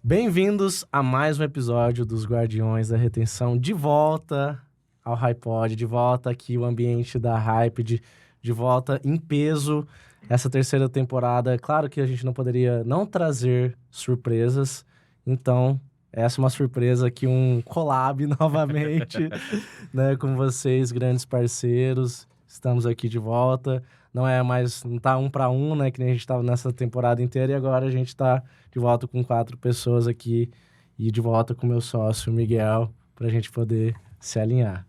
Bem-vindos a mais um episódio dos Guardiões da Retenção, de volta ao HiPod, de volta aqui o ambiente da Hype, de volta em peso, essa terceira temporada. Claro que a gente não poderia não trazer surpresas, então essa é uma surpresa aqui, um collab novamente, né, com vocês, grandes parceiros. Estamos aqui de volta, não tá 1 para 1, né, que nem a gente estava nessa temporada inteira, e agora a gente está de volta com 4 pessoas aqui e de volta com meu sócio, Miguel, para a gente poder se alinhar.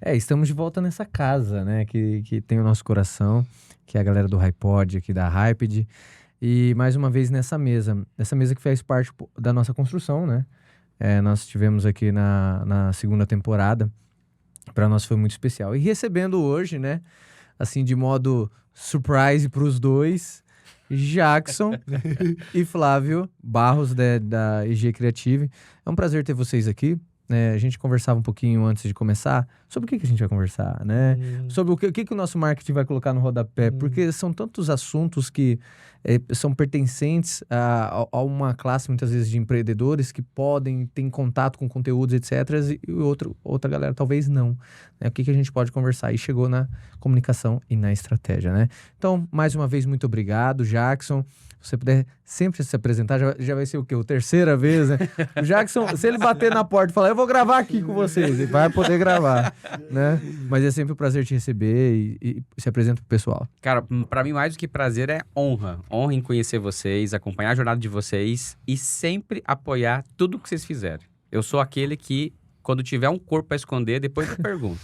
Estamos de volta nessa casa, né, que tem o nosso coração, que é a galera do HiPod aqui da Hyped, e mais uma vez nessa mesa que faz parte da nossa construção, né? Nós estivemos aqui na segunda temporada, para nós foi muito especial. E recebendo hoje, né, assim, de modo surprise para os dois, Jackson e Flávio Barros, da EG Creative. É um prazer ter vocês aqui. A gente conversava um pouquinho antes de começar sobre o que a gente vai conversar, né? Sobre o que o nosso marketing vai colocar no rodapé, porque são tantos assuntos que são pertencentes a uma classe, muitas vezes, de empreendedores que podem ter contato com conteúdos, etc. E outra galera talvez não. Né? O que a gente pode conversar? E chegou na comunicação e na estratégia, né? Então, mais uma vez, muito obrigado, Jackson. Se você puder sempre se apresentar, já vai ser o quê? A terceira vez, né? O Jackson, se ele bater na porta e falar, eu vou gravar aqui com vocês, ele vai poder gravar, né? Mas é sempre um prazer te receber e se apresenta pro pessoal. Cara, pra mim mais do que prazer é honra. Honra em conhecer vocês, acompanhar a jornada de vocês e sempre apoiar tudo que vocês fizerem. Eu sou aquele que, quando tiver um corpo pra esconder, depois eu pergunto.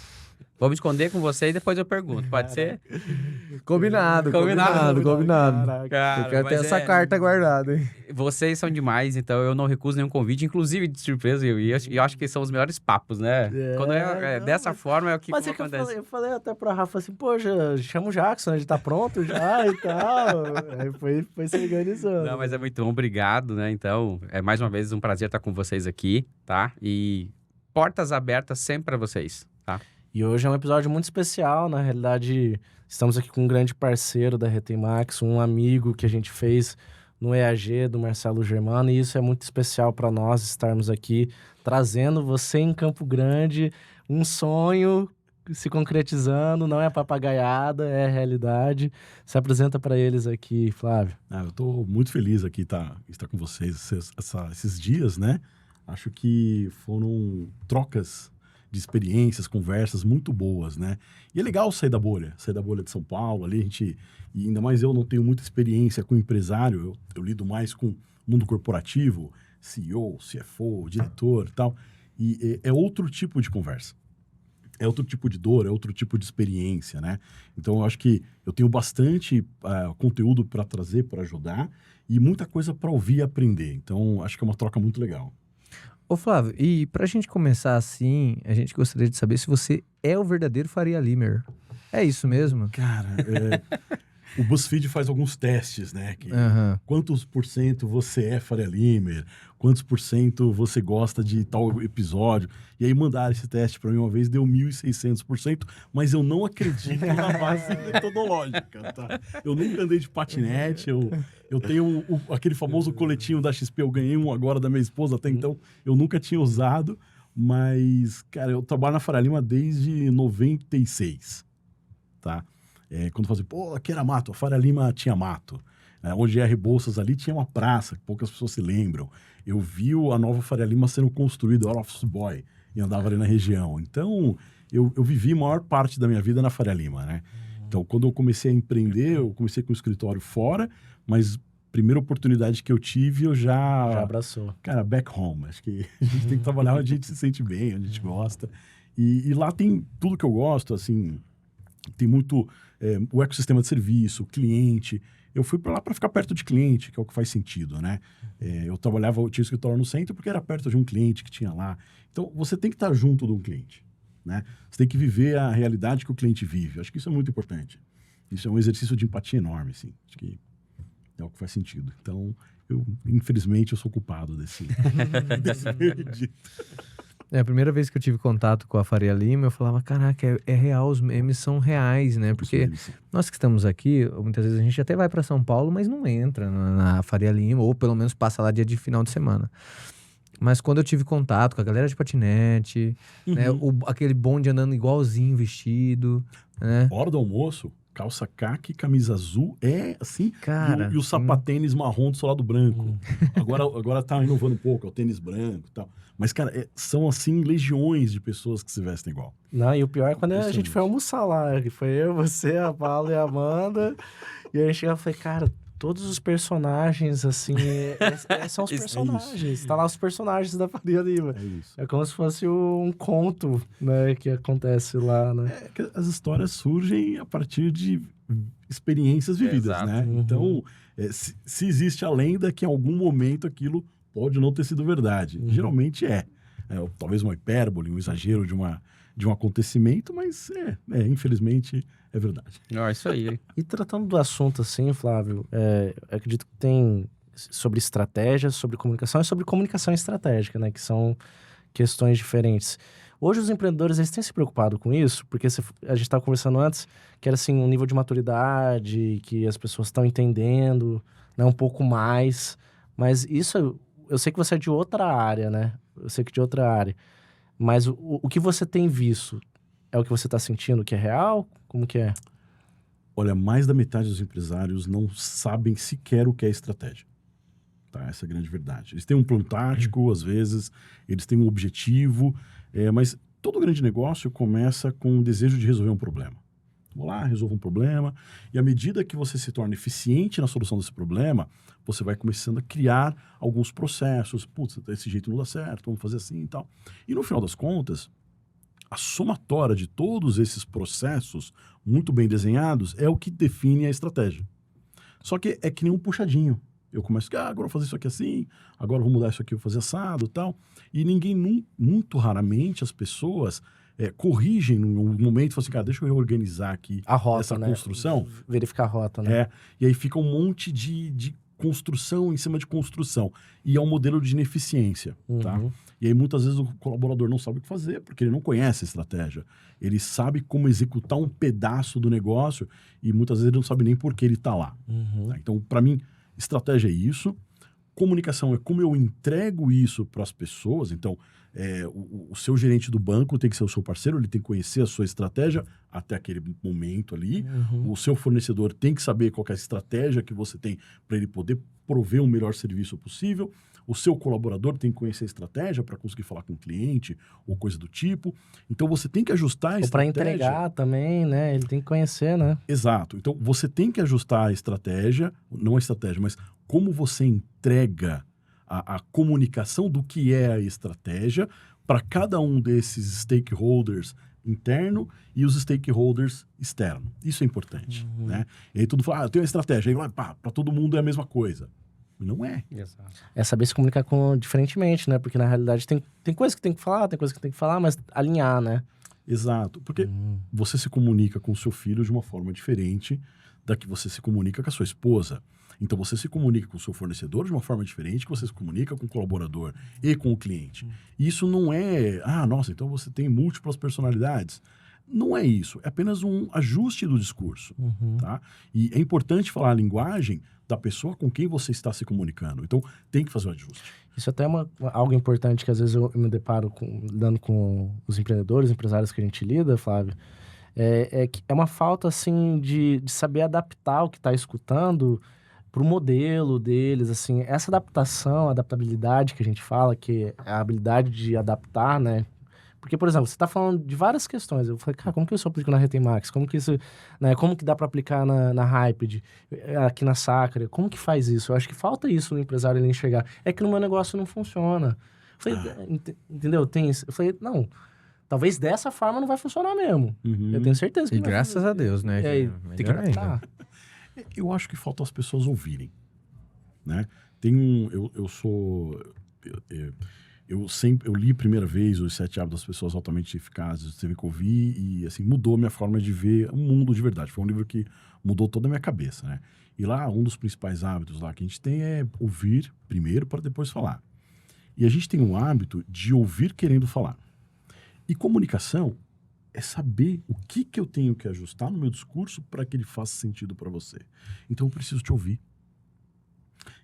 Vou me esconder com vocês e depois eu pergunto. Pode ser? Combinado. Cara, Eu quero ter essa carta guardada, hein? Vocês são demais, então eu não recuso nenhum convite, inclusive de surpresa. E eu acho que são os melhores papos, né? Quando dessa forma é o que acontece. Eu falei até pra Rafa assim, poxa, chama o Jackson, ele tá pronto já e tal. Aí foi se organizando. Não, mas é muito bom, obrigado, né? Então, é mais uma vez um prazer estar com vocês aqui, tá? E portas abertas sempre pra vocês, tá? E hoje é um episódio muito especial, na realidade, estamos aqui com um grande parceiro da Retemax, um amigo que a gente fez no EAG do Marcelo Germano, e isso é muito especial para nós estarmos aqui trazendo você em Campo Grande, um sonho se concretizando, não é papagaiada, é realidade. Se apresenta para eles aqui, Flávio. Eu estou muito feliz aqui estar com vocês esses dias, né? Acho que foram trocas de experiências, conversas muito boas, né? E é legal sair da bolha de São Paulo, ali e ainda mais eu não tenho muita experiência com empresário, eu lido mais com mundo corporativo, CEO, CFO, diretor e tal, e é outro tipo de conversa, é outro tipo de dor, é outro tipo de experiência, né? Então eu acho que eu tenho bastante conteúdo para trazer, para ajudar, e muita coisa para ouvir e aprender, então acho que é uma troca muito legal. Ô Flávio, e pra gente começar assim, a gente gostaria de saber se você é o verdadeiro Faria Limer. É isso mesmo? Cara, o BuzzFeed faz alguns testes, né? Quantos % você é Faria Limer? Quantos % você gosta de tal episódio? E aí mandaram esse teste para mim uma vez, deu 1.600%, mas eu não acredito na base metodológica, tá? Eu nunca andei de patinete, eu tenho aquele famoso coletinho da XP, eu ganhei um agora da minha esposa, até então eu nunca tinha usado, mas, cara, eu trabalho na Faria Lima desde 96, tá? Quando fazia, aqui era mato, a Faria Lima tinha mato. Onde é Rebouças ali tinha uma praça, que poucas pessoas se lembram. Eu vi a nova Faria Lima sendo construída, eu era office boy, e andava ali na região. Então, eu vivi a maior parte da minha vida na Faria Lima, né? Então, quando eu comecei a empreender, eu comecei com o escritório fora, mas primeira oportunidade que eu tive, eu já abraçou. Cara, back home. Acho que a gente tem que trabalhar onde a gente se sente bem, onde a gente gosta. E lá tem tudo que eu gosto, assim, tem muito o ecossistema de serviço, o cliente. Eu fui para lá para ficar perto de cliente, que é o que faz sentido, né? Eu tinha escritório no centro porque era perto de um cliente que tinha lá. Então, você tem que estar junto de um cliente, né? Você tem que viver a realidade que o cliente vive. Acho que isso é muito importante. Isso é um exercício de empatia enorme, assim. Acho que é o que faz sentido. Então, infelizmente, eu sou culpado desse veredito. A primeira vez que eu tive contato com a Faria Lima, eu falava, caraca, é real, os memes são reais, né? Porque nós que estamos aqui, muitas vezes a gente até vai para São Paulo, mas não entra na Faria Lima, ou pelo menos passa lá dia de final de semana. Mas quando eu tive contato com a galera de patinete, né, aquele bonde andando igualzinho vestido, né? Hora do almoço, calça caque, camisa azul, assim, cara, e o sapatênis marrom do solado branco. Agora tá inovando um pouco, é o tênis branco e tal. Mas, cara, são, assim, legiões de pessoas que se vestem igual. Não, e o pior é quando a gente foi almoçar lá, que foi eu, você, a Paula e a Amanda, e aí a gente chegava e falei, cara, todos os personagens, assim, são os personagens. Tá lá os personagens da Faria Lima. É isso. É como se fosse um conto, né, que acontece lá, né? Que as histórias surgem a partir de experiências vividas, Exato. né? Então, se existe a lenda que em algum momento aquilo pode não ter sido verdade. Geralmente talvez uma hipérbole, um exagero de um acontecimento, mas infelizmente é verdade. Isso aí. E tratando do assunto assim, Flávio, acredito que tem sobre estratégia, sobre comunicação e sobre comunicação estratégica, né? Que são questões diferentes. Hoje os empreendedores, eles têm se preocupado com isso, porque a gente estava conversando antes, que era assim, um nível de maturidade, que as pessoas estão entendendo, né, um pouco mais. Mas isso, eu sei que você é de outra área, né? Eu sei que de outra área. Mas o que você tem visto é o que você está sentindo que é real? Como que é? Olha, mais da metade dos empresários não sabem sequer o que é estratégia. Tá? Essa é a grande verdade. Eles têm um plano tático, às vezes, eles têm um objetivo, mas todo grande negócio começa com o desejo de resolver um problema. Vou lá, resolvo um problema, e à medida que você se torna eficiente na solução desse problema, você vai começando a criar alguns processos. Putz, desse jeito não dá certo, vamos fazer assim e tal. E no final das contas, a somatória de todos esses processos muito bem desenhados é o que define a estratégia. Só que é que nem um puxadinho. Eu começo, agora eu vou fazer isso aqui assim, agora eu vou mudar isso aqui, vou fazer assado e tal. E muito raramente as pessoas corrigem num momento e falam assim, cara, deixa eu reorganizar aqui a rota, essa né? construção. Verificar a rota, né? E aí fica um monte de construção em cima de construção. E é um modelo de ineficiência, tá? E aí muitas vezes o colaborador não sabe o que fazer, porque ele não conhece a estratégia. Ele sabe como executar um pedaço do negócio e muitas vezes ele não sabe nem por que ele está lá. Tá? Então, para mim, estratégia é isso. Comunicação é como eu entrego isso para as pessoas. Então, o seu gerente do banco tem que ser o seu parceiro, ele tem que conhecer a sua estratégia até aquele momento ali. O seu fornecedor tem que saber qual que é a estratégia que você tem para ele poder prover um melhor serviço possível. O seu colaborador tem que conhecer a estratégia para conseguir falar com o cliente ou coisa do tipo. Então, você tem que ajustar a estratégia. Ou para entregar também, né? Ele tem que conhecer, né? Exato. Então, você tem que ajustar a estratégia, não a estratégia, mas como você entrega a comunicação do que é a estratégia para cada um desses stakeholders interno e os stakeholders externo. Isso é importante, né? E aí tudo fala, eu tenho uma estratégia, aí para todo mundo é a mesma coisa. Não é. Exato. É saber se comunicar diferentemente, né? Porque na realidade tem coisa que tem que falar, tem coisa que tem que falar, mas alinhar, né? Exato. Porque você se comunica com o seu filho de uma forma diferente da que você se comunica com a sua esposa. Então, você se comunica com o seu fornecedor de uma forma diferente que você se comunica com o colaborador e com o cliente. E isso não é, nossa, então você tem múltiplas personalidades. Não é isso. É apenas um ajuste do discurso. Tá? E é importante falar a linguagem da pessoa com quem você está se comunicando. Então, tem que fazer um ajuste. Isso até é algo importante que às vezes eu me deparo lidando com os empreendedores, empresários que a gente lida, Flávio. É uma falta, assim, de saber adaptar o que está escutando para o modelo deles, assim. Essa adaptabilidade que a gente fala, que é a habilidade de adaptar, né? Porque, por exemplo, você está falando de várias questões. Eu falei, cara, como que isso aplica na Retemax? Como que isso, né? Como que dá para aplicar na Hyped, aqui na Sacra? Como que faz isso? Eu acho que falta isso no empresário ele enxergar. É que no meu negócio não funciona. Eu falei, entendeu? Tem isso. Eu falei, não, talvez dessa forma não vai funcionar mesmo. Eu tenho certeza que não vai. E graças a Deus, né? Tem que adaptar. Eu acho que falta as pessoas ouvirem, né? Eu li a primeira vez Os 7 Hábitos das Pessoas Altamente Eficazes, teve que ouvir e, assim, mudou a minha forma de ver o mundo de verdade. Foi um livro que mudou toda a minha cabeça, né? E lá, um dos principais hábitos lá que a gente tem é ouvir primeiro para depois falar. E a gente tem um hábito de ouvir querendo falar. E comunicação é saber o que eu tenho que ajustar no meu discurso para que ele faça sentido para você. Então eu preciso te ouvir.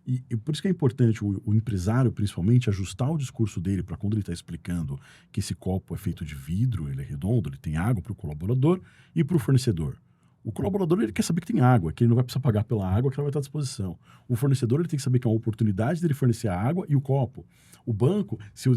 E por isso que é importante o empresário, principalmente, ajustar o discurso dele para quando ele está explicando que esse copo é feito de vidro, ele é redondo, ele tem água para o colaborador e para o fornecedor. O colaborador, ele quer saber que tem água, que ele não vai precisar pagar pela água, que ela vai estar à disposição. O fornecedor, ele tem que saber que é uma oportunidade dele fornecer a água e o copo. O banco, se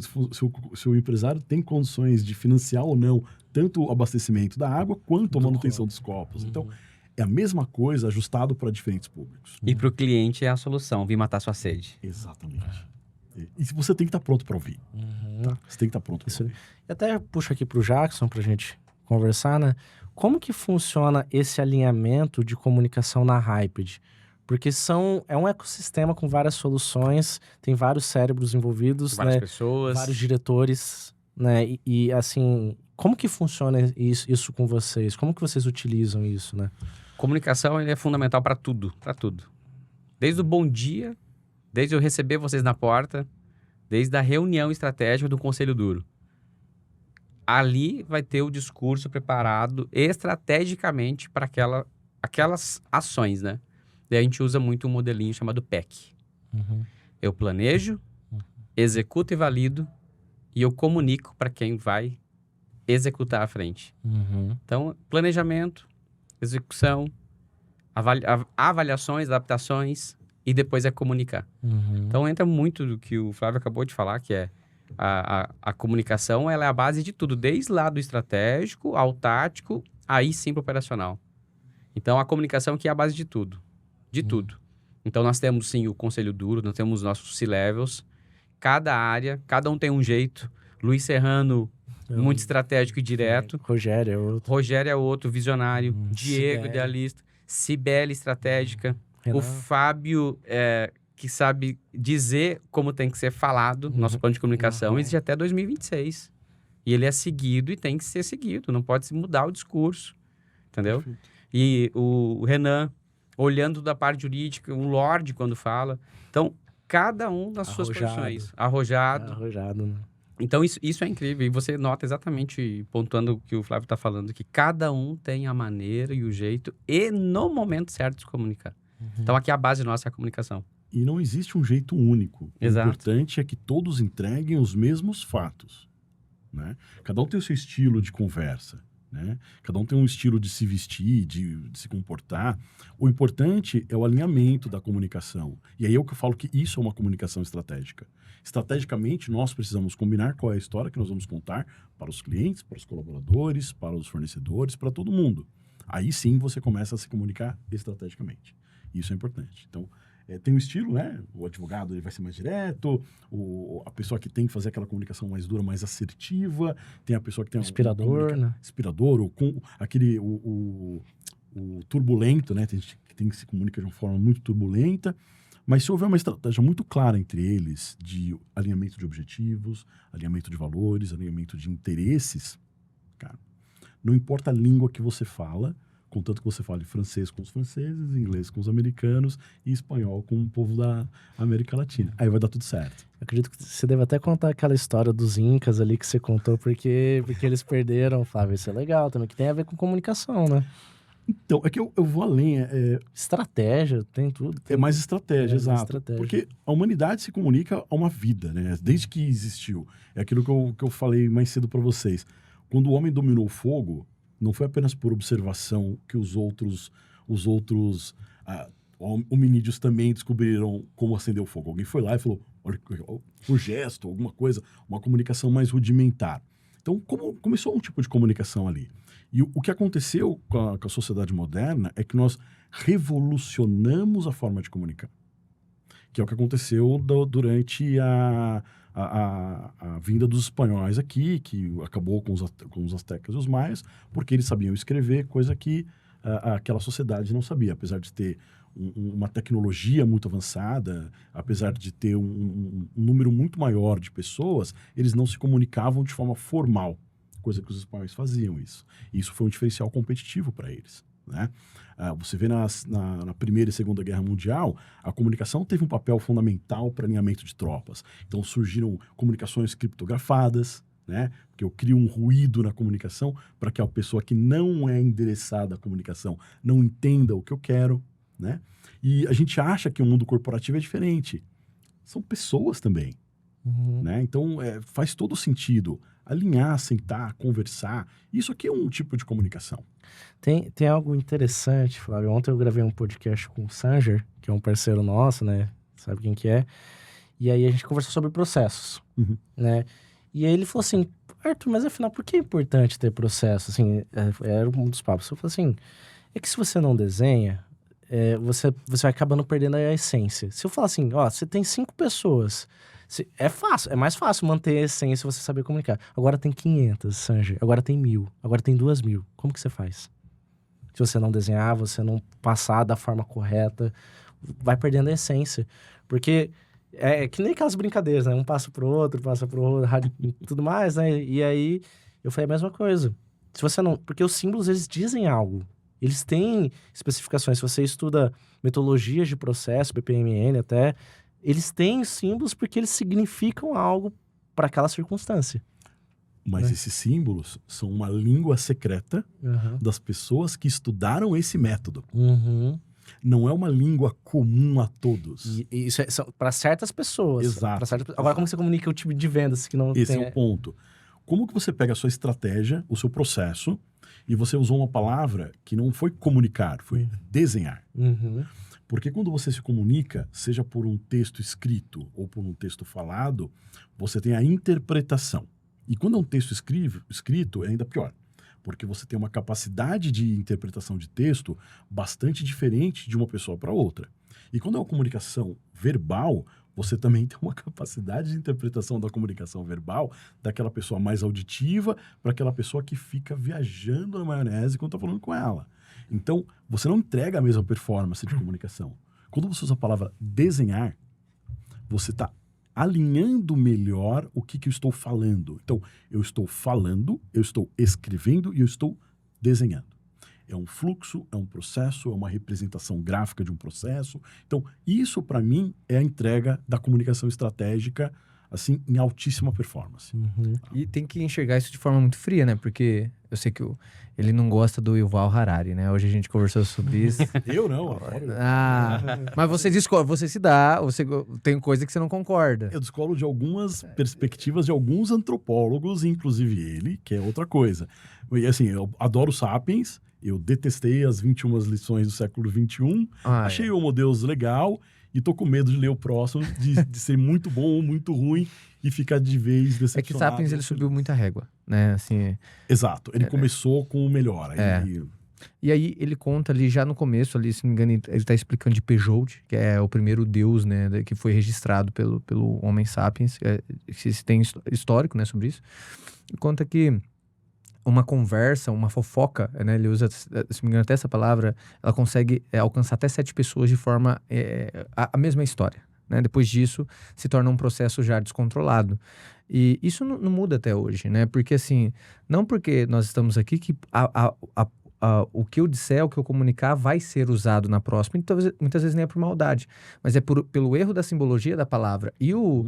o empresário tem condições de financiar ou não, tanto o abastecimento da água, quanto a manutenção dos copos. Então, é a mesma coisa ajustado para diferentes públicos. E para o cliente é a solução, vir matar sua sede. Exatamente. E você tem que estar pronto para ouvir. Tá? Você tem que estar pronto para ouvir. E até puxo aqui para o Jackson, para a gente conversar, né? Como que funciona esse alinhamento de comunicação na Hyped? Porque é um ecossistema com várias soluções, tem vários cérebros envolvidos, Várias né? pessoas. Vários diretores, né? E assim, como que funciona isso com vocês? Como que vocês utilizam isso, né? Comunicação ele é fundamental para tudo, para tudo. Desde o bom dia, desde eu receber vocês na porta, desde a reunião estratégica do Conselho Duro. Ali vai ter o discurso preparado estrategicamente para aquelas ações, né? E a gente usa muito um modelinho chamado PEC. Eu planejo, executo e valido, e eu comunico para quem vai executar à frente. Então, planejamento, execução, avaliações, adaptações, e depois é comunicar. Então, entra muito do que o Flávio acabou de falar, que é a comunicação, ela é a base de tudo, desde lá do estratégico ao tático, aí sim pro operacional. Então, a comunicação que é a base de tudo. De tudo. Então, nós temos, sim, o Conselho Duro, nós temos nossos C-Levels, cada área, cada um tem um jeito. Luiz Serrano, muito estratégico e direto. Rogério é outro. Rogério é outro, visionário. Diego, Cibele. idealista. Cibele, estratégica. Renan. O Fábio, que sabe dizer como tem que ser falado, nosso plano de comunicação, existe até 2026. E ele é seguido e tem que ser seguido, não pode se mudar o discurso, entendeu? Perfeito. E o Renan, olhando da parte jurídica, um lorde quando fala. Então, cada um nas suas Arrojado. posições. Arrojado. Arrojado, né? Então, isso é incrível. E você nota exatamente, pontuando o que o Flávio está falando, que cada um tem a maneira e o jeito e no momento certo de se comunicar. Então, aqui a base nossa é a comunicação. E não existe um jeito único. Exato. O importante é que todos entreguem os mesmos fatos. Né? Cada um tem o seu estilo de conversa. Né? Cada um tem um estilo de se vestir, de se comportar. O importante é o alinhamento da comunicação. E aí é o que eu falo que isso é uma comunicação estratégica. Estrategicamente, nós precisamos combinar qual é a história que nós vamos contar para os clientes, para os colaboradores, para os fornecedores, para todo mundo. Aí sim você começa a se comunicar estrategicamente. Isso é importante. Então, tem um estilo, né? O advogado ele vai ser mais direto, a pessoa que tem que fazer aquela comunicação mais dura, mais assertiva, tem a pessoa que tem Inspirador, né? Inspirador, ou com aquele o turbulento, né? Tem gente que tem que se comunica de uma forma muito turbulenta, mas se houver uma estratégia muito clara entre eles de alinhamento de objetivos, alinhamento de valores, alinhamento de interesses, cara, não importa a língua que você fala, contanto que você fale francês com os franceses, inglês com os americanos e espanhol com o povo da América Latina. Aí vai dar tudo certo. Eu acredito que você deve até contar aquela história dos incas ali que você contou, porque eles perderam, Flávio. Isso é legal também, que tem a ver com comunicação, né? Então, é que eu vou além. Estratégia, tem tudo. É mais estratégia, exato. Estratégia. Porque a humanidade se comunica a uma vida, né? Desde que existiu. É aquilo que eu falei mais cedo para vocês. Quando o homem dominou o fogo, não foi apenas por observação que os outros hominídeos também descobriram como acender o fogo. Alguém foi lá e falou, por gesto, alguma coisa, uma comunicação mais rudimentar. Então, começou um tipo de comunicação ali. E o que aconteceu com a sociedade moderna é que nós revolucionamos a forma de comunicar. Que é o que aconteceu durante a vinda dos espanhóis aqui, que acabou com os astecas e os maias, porque eles sabiam escrever, coisa que aquela sociedade não sabia. Apesar de ter uma tecnologia muito avançada, apesar de ter um número muito maior de pessoas, eles não se comunicavam de forma formal, coisa que os espanhóis faziam isso. E isso foi um diferencial competitivo para eles. né? Você vê na Primeira e Segunda Guerra Mundial, a comunicação teve um papel fundamental para alinhamento de tropas. Então surgiram comunicações criptografadas, né? Porque eu crio um ruído na comunicação para que a pessoa que não é endereçada à comunicação não entenda o que eu quero, né? E a gente acha que o mundo corporativo é diferente. São pessoas também, né? Então faz todo sentido alinhar, sentar, conversar. Isso aqui é um tipo de comunicação. Tem algo interessante, Flávio. Ontem eu gravei um podcast com o Sanger, que é um parceiro nosso, né? Sabe quem que é? E aí a gente conversou sobre processos, né? E aí ele falou assim, Arthur, mas afinal, por que é importante ter processo? Assim, era um dos papos. Eu falei assim, é que se você não desenha, você vai acabando perdendo a essência. Se eu falar assim, ó, você tem 5 pessoas, é mais fácil manter a essência se você saber comunicar. Agora tem 500, Sanger, agora tem 1.000, agora tem 2.000. Como que você faz? Se você não desenhar, você não passar da forma correta, vai perdendo a essência. Porque é que nem aquelas brincadeiras, né? Um passa pro outro, tudo mais, né? E aí, eu falei a mesma coisa. Se você não... Porque os símbolos, eles dizem algo. Eles têm especificações. Se você estuda metodologias de processo, BPMN até, eles têm símbolos porque eles significam algo para aquela circunstância. Mas esses símbolos são uma língua secreta das pessoas que estudaram esse método. Não é uma língua comum a todos. E isso é para certas pessoas. Exato. Agora, como você comunica o tipo de vendas que não Esse tem... é o ponto. Como que você pega a sua estratégia, o seu processo, e você usou uma palavra que não foi comunicar, foi desenhar. Porque quando você se comunica, seja por um texto escrito ou por um texto falado, você tem a interpretação. E quando é um texto escrito, é ainda pior. Porque você tem uma capacidade de interpretação de texto bastante diferente de uma pessoa para outra. E quando é uma comunicação verbal, você também tem uma capacidade de interpretação da comunicação verbal daquela pessoa mais auditiva para aquela pessoa que fica viajando na maionese quando está falando com ela. Então, você não entrega a mesma performance de comunicação. Quando você usa a palavra desenhar, você está alinhando melhor o que eu estou falando. Então, eu estou falando, eu estou escrevendo e eu estou desenhando. É um fluxo, é um processo, é uma representação gráfica de um processo. Então, isso para mim é a entrega da comunicação estratégica, assim, em altíssima performance. E tem que enxergar isso de forma muito fria, né? Porque eu sei que ele não gosta do Yuval Harari, né? Hoje a gente conversou sobre isso. Eu não. Mas você discorda, você se dá, você tem coisa que você não concorda. Eu discordo de algumas perspectivas de alguns antropólogos, inclusive ele, que é outra coisa. E assim, eu adoro Sapiens, eu detestei as 21 lições do século XXI, achei o Homo Deus legal e tô com medo de ler o próximo, de ser muito bom ou muito ruim e ficar de vez decepcionado. É que Sapiens ele subiu muita régua, né? Assim, exato, ele começou com o melhor. E aí ele conta ali já no começo, ali, se não me engano, ele tá explicando de Peugeot, que é o primeiro deus, né, que foi registrado pelo Homem Sapiens, que tem histórico, né, sobre isso. E conta que uma conversa, uma fofoca, né, ele usa, se não me engano, até essa palavra, ela consegue alcançar até 7 pessoas de forma, a mesma história, né? Depois disso, se torna um processo já descontrolado. E isso não muda até hoje, né? Porque assim, não porque nós estamos aqui que o que eu disser, o que eu comunicar vai ser usado na próxima, então, muitas vezes nem é por maldade, mas é pelo erro da simbologia da palavra. E o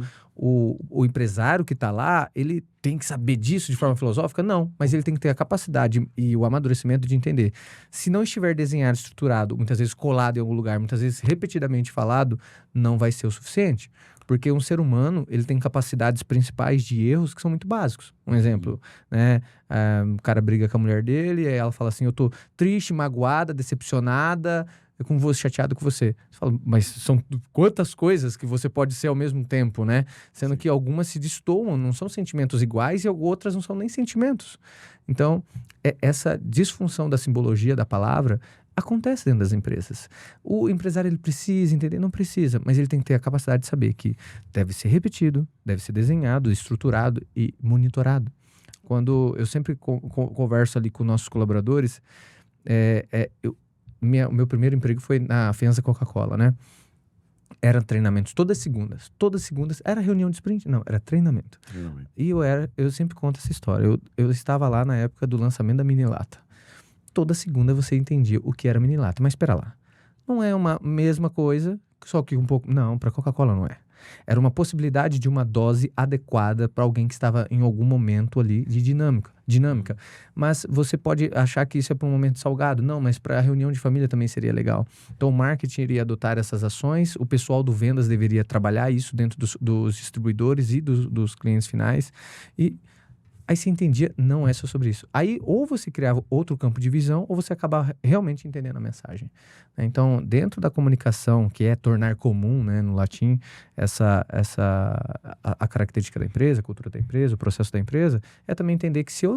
empresário que está lá, ele tem que saber disso de forma filosófica? Não, mas ele tem que ter a capacidade e o amadurecimento de entender. Se não estiver desenhado, estruturado, muitas vezes colado em algum lugar, muitas vezes repetidamente falado, não vai ser o suficiente. Porque um ser humano, ele tem capacidades principais de erros que são muito básicos. Um exemplo, né? O cara briga com a mulher dele, aí ela fala assim, eu tô triste, magoada, decepcionada, chateado com você. Você fala, mas são quantas coisas que você pode ser ao mesmo tempo, né? Sendo que algumas se destoam, não são sentimentos iguais e outras não são nem sentimentos. Então, essa disfunção da simbologia da palavra acontece dentro das empresas. O empresário, ele precisa entender? Não precisa, mas ele tem que ter a capacidade de saber que deve ser repetido, deve ser desenhado, estruturado e monitorado. Quando eu sempre converso ali com nossos colaboradores, o meu primeiro emprego foi na FENSA Coca-Cola, né? Eram treinamentos todas segundas, era reunião de sprint? Não, era treinamento. E eu sempre conto essa história. Eu estava lá na época do lançamento da Mini Lata. toda segunda você entendia o que era mini lata. Mas espera lá, não é uma mesma coisa, só que um pouco... Não, para Coca-Cola não é. Era uma possibilidade de uma dose adequada para alguém que estava em algum momento ali de dinâmica. Mas você pode achar que isso é para um momento salgado. Não, mas para a reunião de família também seria legal. Então o marketing iria adotar essas ações, o pessoal do vendas deveria trabalhar isso dentro dos distribuidores e dos clientes finais. E aí você entendia, não é só sobre isso. Aí ou você criava outro campo de visão ou você acabava realmente entendendo a mensagem. Então, dentro da comunicação, que é tornar comum, né, no latim, a característica da empresa, a cultura da empresa, o processo da empresa, é também entender que se eu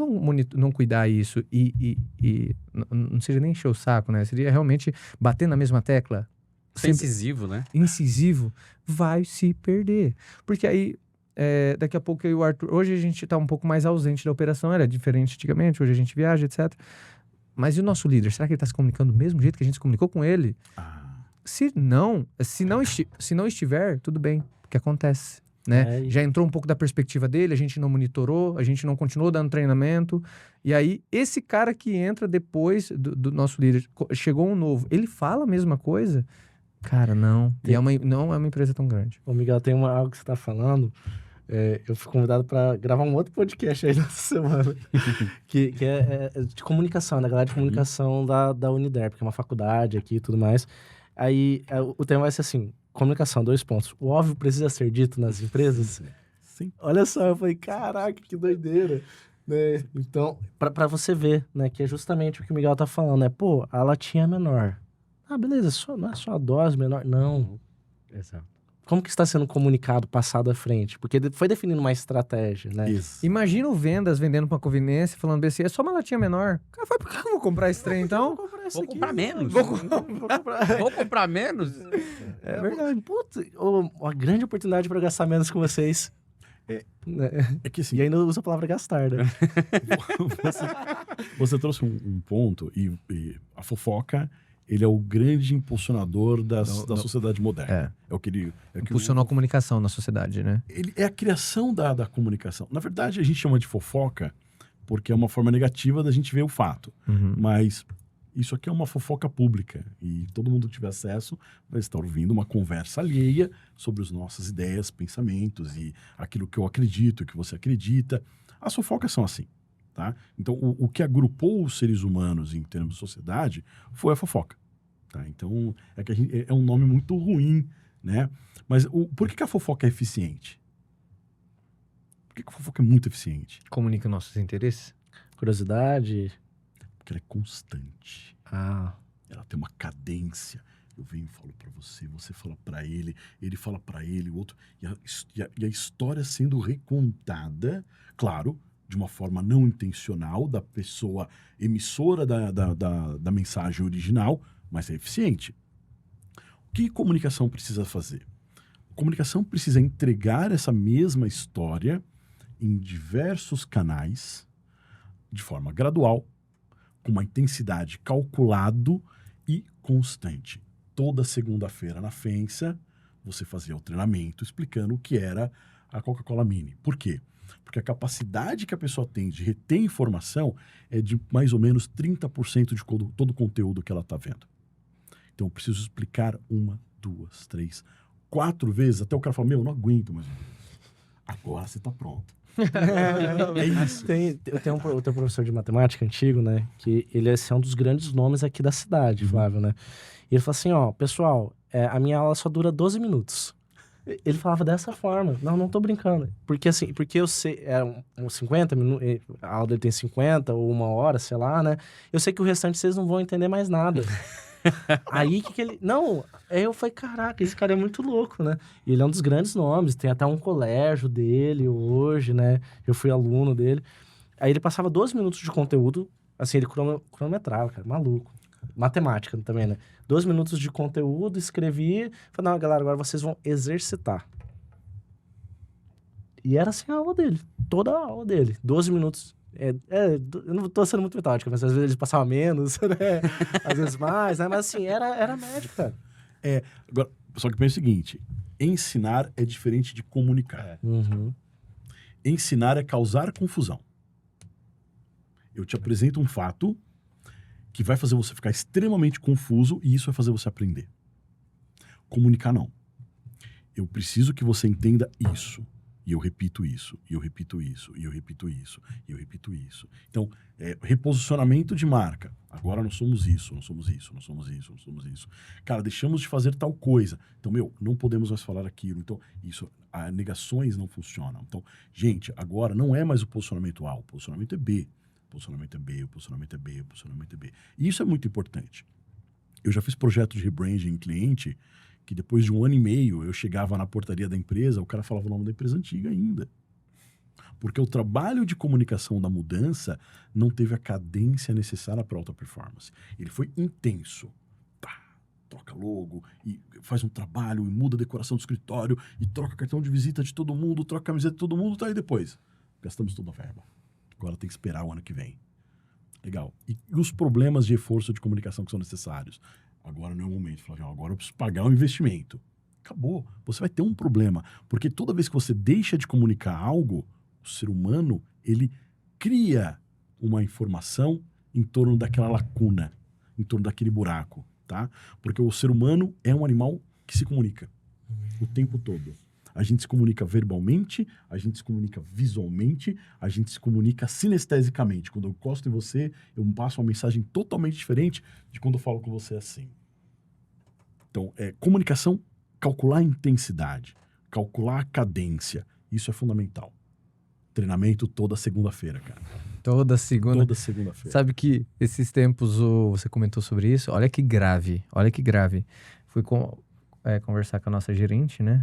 não cuidar isso e não seja nem encher o saco, né, seria realmente bater na mesma tecla, Ser incisivo, né? Incisivo, vai se perder. Porque aí, daqui a pouco eu e o Arthur... Hoje a gente está um pouco mais ausente da operação, era diferente antigamente, hoje a gente viaja, etc. Mas e o nosso líder? Será que ele está se comunicando do mesmo jeito que a gente se comunicou com ele? Se não estiver, tudo bem, porque acontece, né? Já entrou um pouco da perspectiva dele, a gente não monitorou, a gente não continuou dando treinamento, e aí esse cara que entra depois do nosso líder, chegou um novo, ele fala a mesma coisa? Cara, não. E não é uma empresa tão grande. Ô, Miguel, tem algo que você tá falando. Eu fui convidado para gravar um outro podcast aí nessa semana, que é de comunicação, da galera de comunicação da Uniderp, que é uma faculdade aqui e tudo mais. Aí o tema vai ser assim, comunicação, 2 pontos. O óbvio precisa ser dito nas empresas? Sim. Olha só, eu falei, caraca, que doideira. Né? Então, para você ver, né, que é justamente o que o Miguel tá falando, né? Pô, a latinha é menor. Ah, beleza, não é só a dose menor. Não. Exato. Como que está sendo comunicado, passado à frente? Porque foi definindo uma estratégia, né? Isso. Imagina o vendas vendendo pra conveniência, falando BC, é só uma latinha menor. Cara, por que eu vou comprar esse trem, então? Vou comprar menos. Vou comprar menos? É verdade. Puta, uma grande oportunidade para gastar menos com vocês. É que assim... E ainda usa a palavra gastar, né? Você trouxe um ponto, e a fofoca... Ele é o grande impulsionador da sociedade moderna. É o que ele... Impulsionou a comunicação na sociedade, né? Ele é a criação da comunicação. Na verdade, a gente chama de fofoca porque é uma forma negativa da gente ver o fato. Mas isso aqui é uma fofoca pública. E todo mundo que tiver acesso vai estar ouvindo uma conversa alheia sobre as nossas ideias, pensamentos e aquilo que eu acredito, o que você acredita. As fofocas são assim. Tá? Então, o que agrupou os seres humanos em termos de sociedade foi a fofoca. Tá? Então, é um nome muito ruim, né? Mas por que a fofoca é eficiente? Por que a fofoca é muito eficiente? Comunica nossos interesses? Curiosidade? Porque ela é constante. Ela tem uma cadência. Eu venho e falo para você, você fala para ele fala para ele, o outro... E a história sendo recontada, claro... de uma forma não intencional, da pessoa emissora da mensagem original, mas é eficiente. O que comunicação precisa fazer? A comunicação precisa entregar essa mesma história em diversos canais, de forma gradual, com uma intensidade calculado e constante. Toda segunda-feira na FENSA, você fazia o treinamento explicando o que era a Coca-Cola Mini. Por quê? Porque a capacidade que a pessoa tem de reter informação é de mais ou menos 30% de todo o conteúdo que ela está vendo. Então, eu preciso explicar 1, 2, 3, 4 vezes, até o cara fala, eu não aguento mais. Agora você está pronto. É isso. Eu tenho um professor de matemática antigo, né? Que ele é um dos grandes nomes aqui da cidade, Flávio, né? E ele falou assim, pessoal, a minha aula só dura 12 minutos. Ele falava dessa forma. Não tô brincando. Porque eu sei, uns 50 minutos, a aula dele tem 50 ou 1 hora, sei lá, né? Eu sei que o restante vocês não vão entender mais nada. Aí que ele... Não, aí eu falei, caraca, esse cara é muito louco, né? E ele é um dos grandes nomes, tem até um colégio dele hoje, né? Eu fui aluno dele. Aí ele passava 12 minutos de conteúdo, assim, ele cronometrava, cara, maluco. Matemática também, né? 12 minutos de conteúdo, escrevi. Falei, não, galera, agora vocês vão exercitar. E era assim a aula dele. Toda a aula dele. 12 minutos. Eu não tô sendo muito metódica, mas às vezes ele passava menos, né? Às vezes mais, né? Mas assim, era médio, cara. Agora, só que pensa o seguinte. Ensinar é diferente de comunicar. Ensinar é causar confusão. Eu te apresento um fato que vai fazer você ficar extremamente confuso e isso vai fazer você aprender. Comunicar não. Eu preciso que você entenda isso. E eu repito isso, e eu repito isso, e eu repito isso, e eu repito isso. Então, reposicionamento de marca. Agora nós somos isso, nós somos isso, nós somos isso, nós somos isso. Cara, deixamos de fazer tal coisa. Então, não podemos mais falar aquilo. Então, negações não funcionam. Então, gente, agora não é mais o posicionamento A, o posicionamento é B. O posicionamento é B, o posicionamento é B, o posicionamento é B. E isso é muito importante. Eu já fiz projeto de rebranding em cliente que depois de 1 ano e meio eu chegava na portaria da empresa, o cara falava o nome da empresa antiga ainda. Porque o trabalho de comunicação da mudança não teve a cadência necessária para alta performance. Ele foi intenso. Pá, troca logo, e faz um trabalho, e muda a decoração do escritório, e troca cartão de visita de todo mundo, troca camiseta de todo mundo, tá? E depois gastamos toda a verba. Agora tem que esperar o ano que vem. Legal. E os problemas de reforço de comunicação que são necessários? Agora não é o momento, Flavião, agora eu preciso pagar o investimento. Acabou. Você vai ter um problema. Porque toda vez que você deixa de comunicar algo, o ser humano, ele cria uma informação em torno daquela lacuna, em torno daquele buraco, tá? Porque o ser humano é um animal que se comunica o tempo todo. A gente se comunica verbalmente, a gente se comunica visualmente, a gente se comunica sinestesicamente. Quando eu encosto em você, eu passo uma mensagem totalmente diferente de quando eu falo com você assim. Então, comunicação, calcular a intensidade, calcular a cadência, isso é fundamental. Treinamento toda segunda-feira, cara. Toda segunda. Toda segunda-feira. Sabe que esses tempos você comentou sobre isso? Olha que grave, olha que grave. Fui conversar com a nossa gerente, né?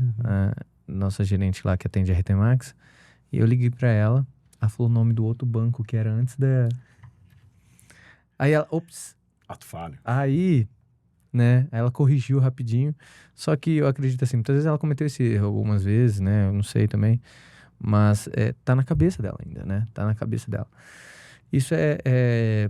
Nossa gerente lá que atende a RT Max. E eu liguei pra ela falou o nome do outro banco que era antes da... Aí ela, ops. Ato falho. Aí, né? Aí ela corrigiu rapidinho. Só que eu acredito assim, muitas vezes ela cometeu esse erro algumas vezes, né? Eu não sei também. Mas tá na cabeça dela ainda, né? Tá na cabeça dela. Isso é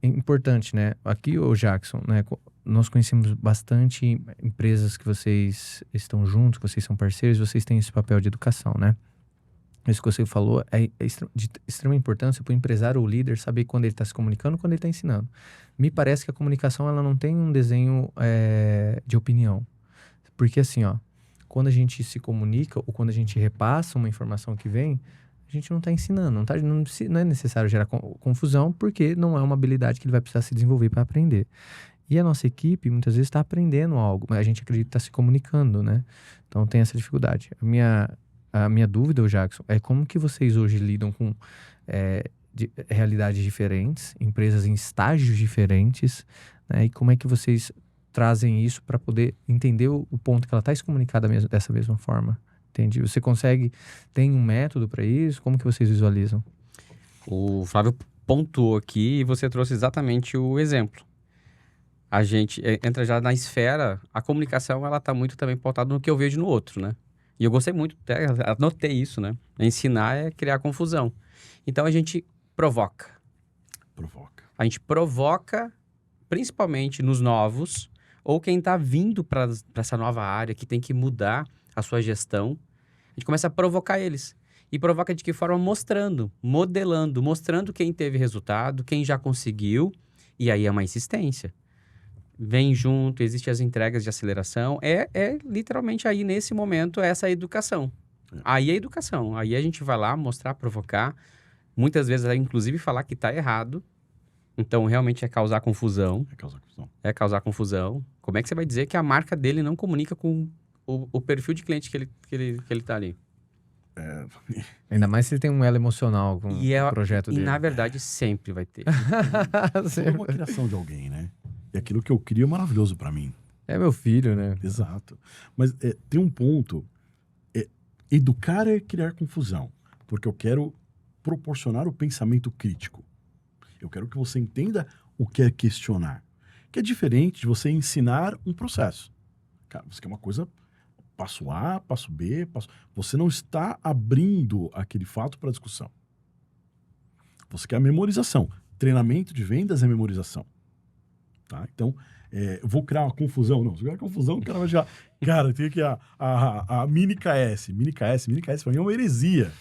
importante, né? Aqui, o Jackson, né? Nós conhecemos bastante empresas que vocês estão juntos, que vocês são parceiros, vocês têm esse papel de educação, né? Isso que você falou é de extrema importância para o empresário ou líder saber quando ele está se comunicando, quando ele está ensinando. Me parece que a comunicação ela não tem um desenho de opinião. Porque assim, ó, quando a gente se comunica ou quando a gente repassa uma informação que vem, a gente não está ensinando, não é necessário gerar confusão, porque não é uma habilidade que ele vai precisar se desenvolver para aprender. E a nossa equipe, muitas vezes, está aprendendo algo, mas a gente acredita que está se comunicando, né? Então, tem essa dificuldade. A minha dúvida, Jackson, é como que vocês hoje lidam com realidades diferentes, empresas em estágios diferentes, né? E como é que vocês trazem isso para poder entender o ponto que ela está se comunicando dessa mesma forma? Entende? Você tem um método para isso? Como que vocês visualizam? O Flávio pontuou aqui e você trouxe exatamente o exemplo. A gente entra já na esfera, a comunicação, ela tá muito também pautada no que eu vejo no outro, né? E eu gostei muito, até anotei isso, né? Ensinar é criar confusão. Então, a gente provoca. A gente provoca, principalmente nos novos, ou quem tá vindo para essa nova área, que tem que mudar a sua gestão. A gente começa a provocar eles. E provoca de que forma? Mostrando quem teve resultado, quem já conseguiu. E aí é uma insistência. Vem junto, existem as entregas de aceleração. É literalmente aí, nesse momento, essa educação. Aí é educação. Aí a gente vai lá mostrar, provocar. Muitas vezes, inclusive, falar que está errado. Então, realmente é causar confusão. É causar confusão. Como é que você vai dizer que a marca dele não comunica com o perfil de cliente que ele está ali? Ainda mais se ele tem um elo emocional com o projeto dele. E, na verdade, sempre vai ter. É uma criação de alguém, né? E aquilo que eu crio é maravilhoso para mim. É meu filho, né? Exato. Mas tem um ponto. Educar é criar confusão. Porque eu quero proporcionar o pensamento crítico. Eu quero que você entenda o que é questionar. Que é diferente de você ensinar um processo. Cara, você quer uma coisa passo A, passo B, Você não está abrindo aquele fato para discussão. Você quer a memorização. Treinamento de vendas é memorização. Tá? Então, eu vou criar uma confusão. Não, se eu criar confusão, o cara vai chegar. Cara, tem aqui a mini KS. Mini KS para mim é uma heresia.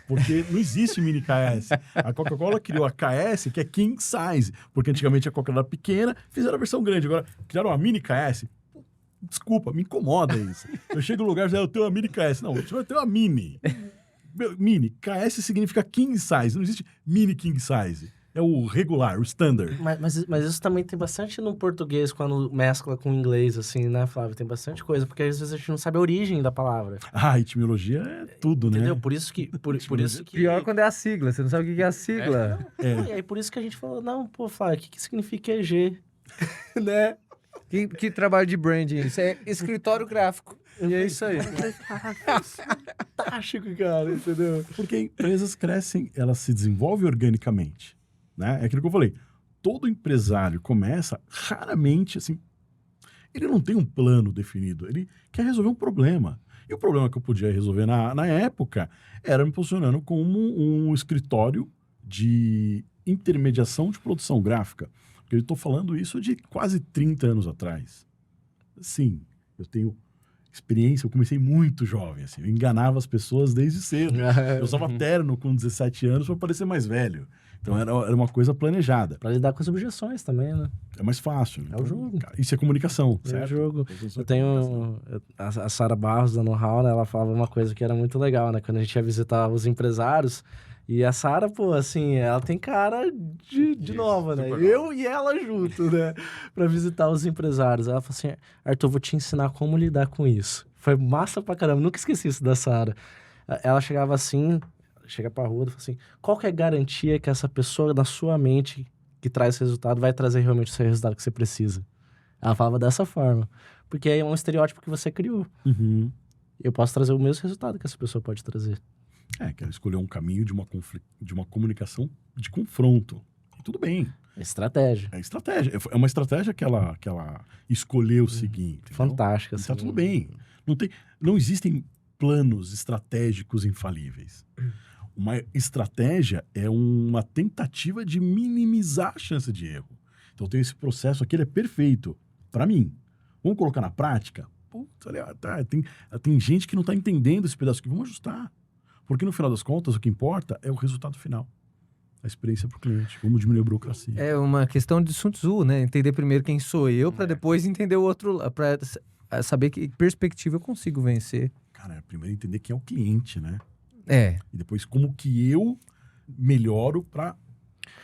Porque não existe mini KS. A Coca-Cola criou a KS, que é King Size, porque antigamente a Coca era pequena, fizeram a versão grande. Agora, criaram a mini KS. Desculpa, me incomoda isso. Eu chego no lugar e já eu tenho uma mini KS. Não, você vai ter uma mini. Mini, KS significa King Size, não existe mini King Size. É o regular, o standard. Mas isso também tem bastante no português, quando mescla com o inglês, assim, né, Flávio? Tem bastante coisa, porque às vezes a gente não sabe a origem da palavra. Ah, etimologia é tudo, Entendeu? né? Por isso que... Por isso que... Pior quando é a sigla, você não sabe o que é a sigla. E aí por isso que a gente falou, não, pô, Flávio, o que significa EG? Né? Que trabalho de branding? Isso é escritório gráfico. E é isso aí. Fantástico, cara, entendeu? Porque empresas crescem, elas se desenvolvem organicamente, né? É aquilo que eu falei. Todo empresário começa, raramente, assim, ele não tem um plano definido, ele quer resolver um problema. E o problema que eu podia resolver na época era me posicionando como um escritório de intermediação de produção gráfica. Porque eu estou falando isso de quase 30 anos atrás. Sim, eu tenho experiência, eu comecei muito jovem, assim, eu enganava as pessoas desde cedo. Eu usava terno com 17 anos para parecer mais velho. Então era uma coisa planejada. Pra lidar com as objeções também, né? É mais fácil. É o jogo. Isso é comunicação, certo? É o jogo. Eu tenho... A Sara Barros, da Know-How, né? Ela falava uma coisa que era muito legal, né? Quando a gente ia visitar os empresários... E a Sara, pô, assim, ela tem cara de nova, né? Eu e ela junto, né? Pra visitar os empresários. Ela falou assim, Arthur, vou te ensinar como lidar com isso. Foi massa pra caramba, nunca esqueci isso da Sara. Ela chegava assim, chega pra rua e fala assim, qual que é a garantia que essa pessoa na sua mente que traz esse resultado vai trazer realmente o resultado que você precisa? Ela falava dessa forma. Porque é um estereótipo que você criou. Uhum. Eu posso trazer o mesmo resultado que essa pessoa pode trazer. Que ela escolheu um caminho de uma comunicação de confronto. E tudo bem. É estratégia. É estratégia. É uma estratégia que ela escolheu seguir. Entendeu? Fantástica. Tá assim. tudo bem. Não existem planos estratégicos infalíveis. Uma estratégia é uma tentativa de minimizar a chance de erro. Então tem esse processo aqui, ele é perfeito para mim. Vamos colocar na prática? Putz, tem gente que não está entendendo esse pedaço aqui. Vamos ajustar. Porque no final das contas, o que importa é o resultado final. A experiência para o cliente. Vamos diminuir a burocracia. É uma questão de Sun Tzu, né? Entender primeiro quem sou eu, para depois entender o outro, para saber que perspectiva eu consigo vencer. Cara, primeiro entender quem é o cliente, né? E depois como que eu melhoro para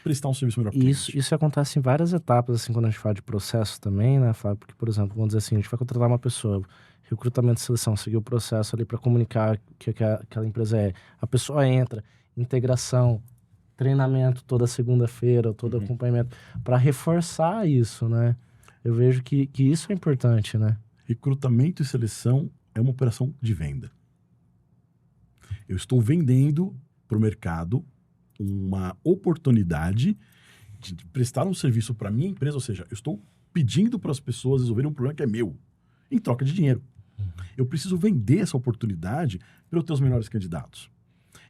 prestar um serviço melhor para o cliente. Isso acontece em várias etapas, assim, quando a gente fala de processo também, né, Flávio? Porque, por exemplo, vamos dizer assim, a gente vai contratar uma pessoa, recrutamento e seleção, seguir o processo ali para comunicar o que aquela empresa é. A pessoa entra, integração, treinamento toda segunda-feira, todo acompanhamento, para reforçar isso, né? Eu vejo que isso é importante, né? Recrutamento e seleção é uma operação de venda. Eu estou vendendo para o mercado uma oportunidade de prestar um serviço para a minha empresa, ou seja, eu estou pedindo para as pessoas resolverem um problema que é meu, em troca de dinheiro. Eu preciso vender essa oportunidade para eu ter os melhores candidatos.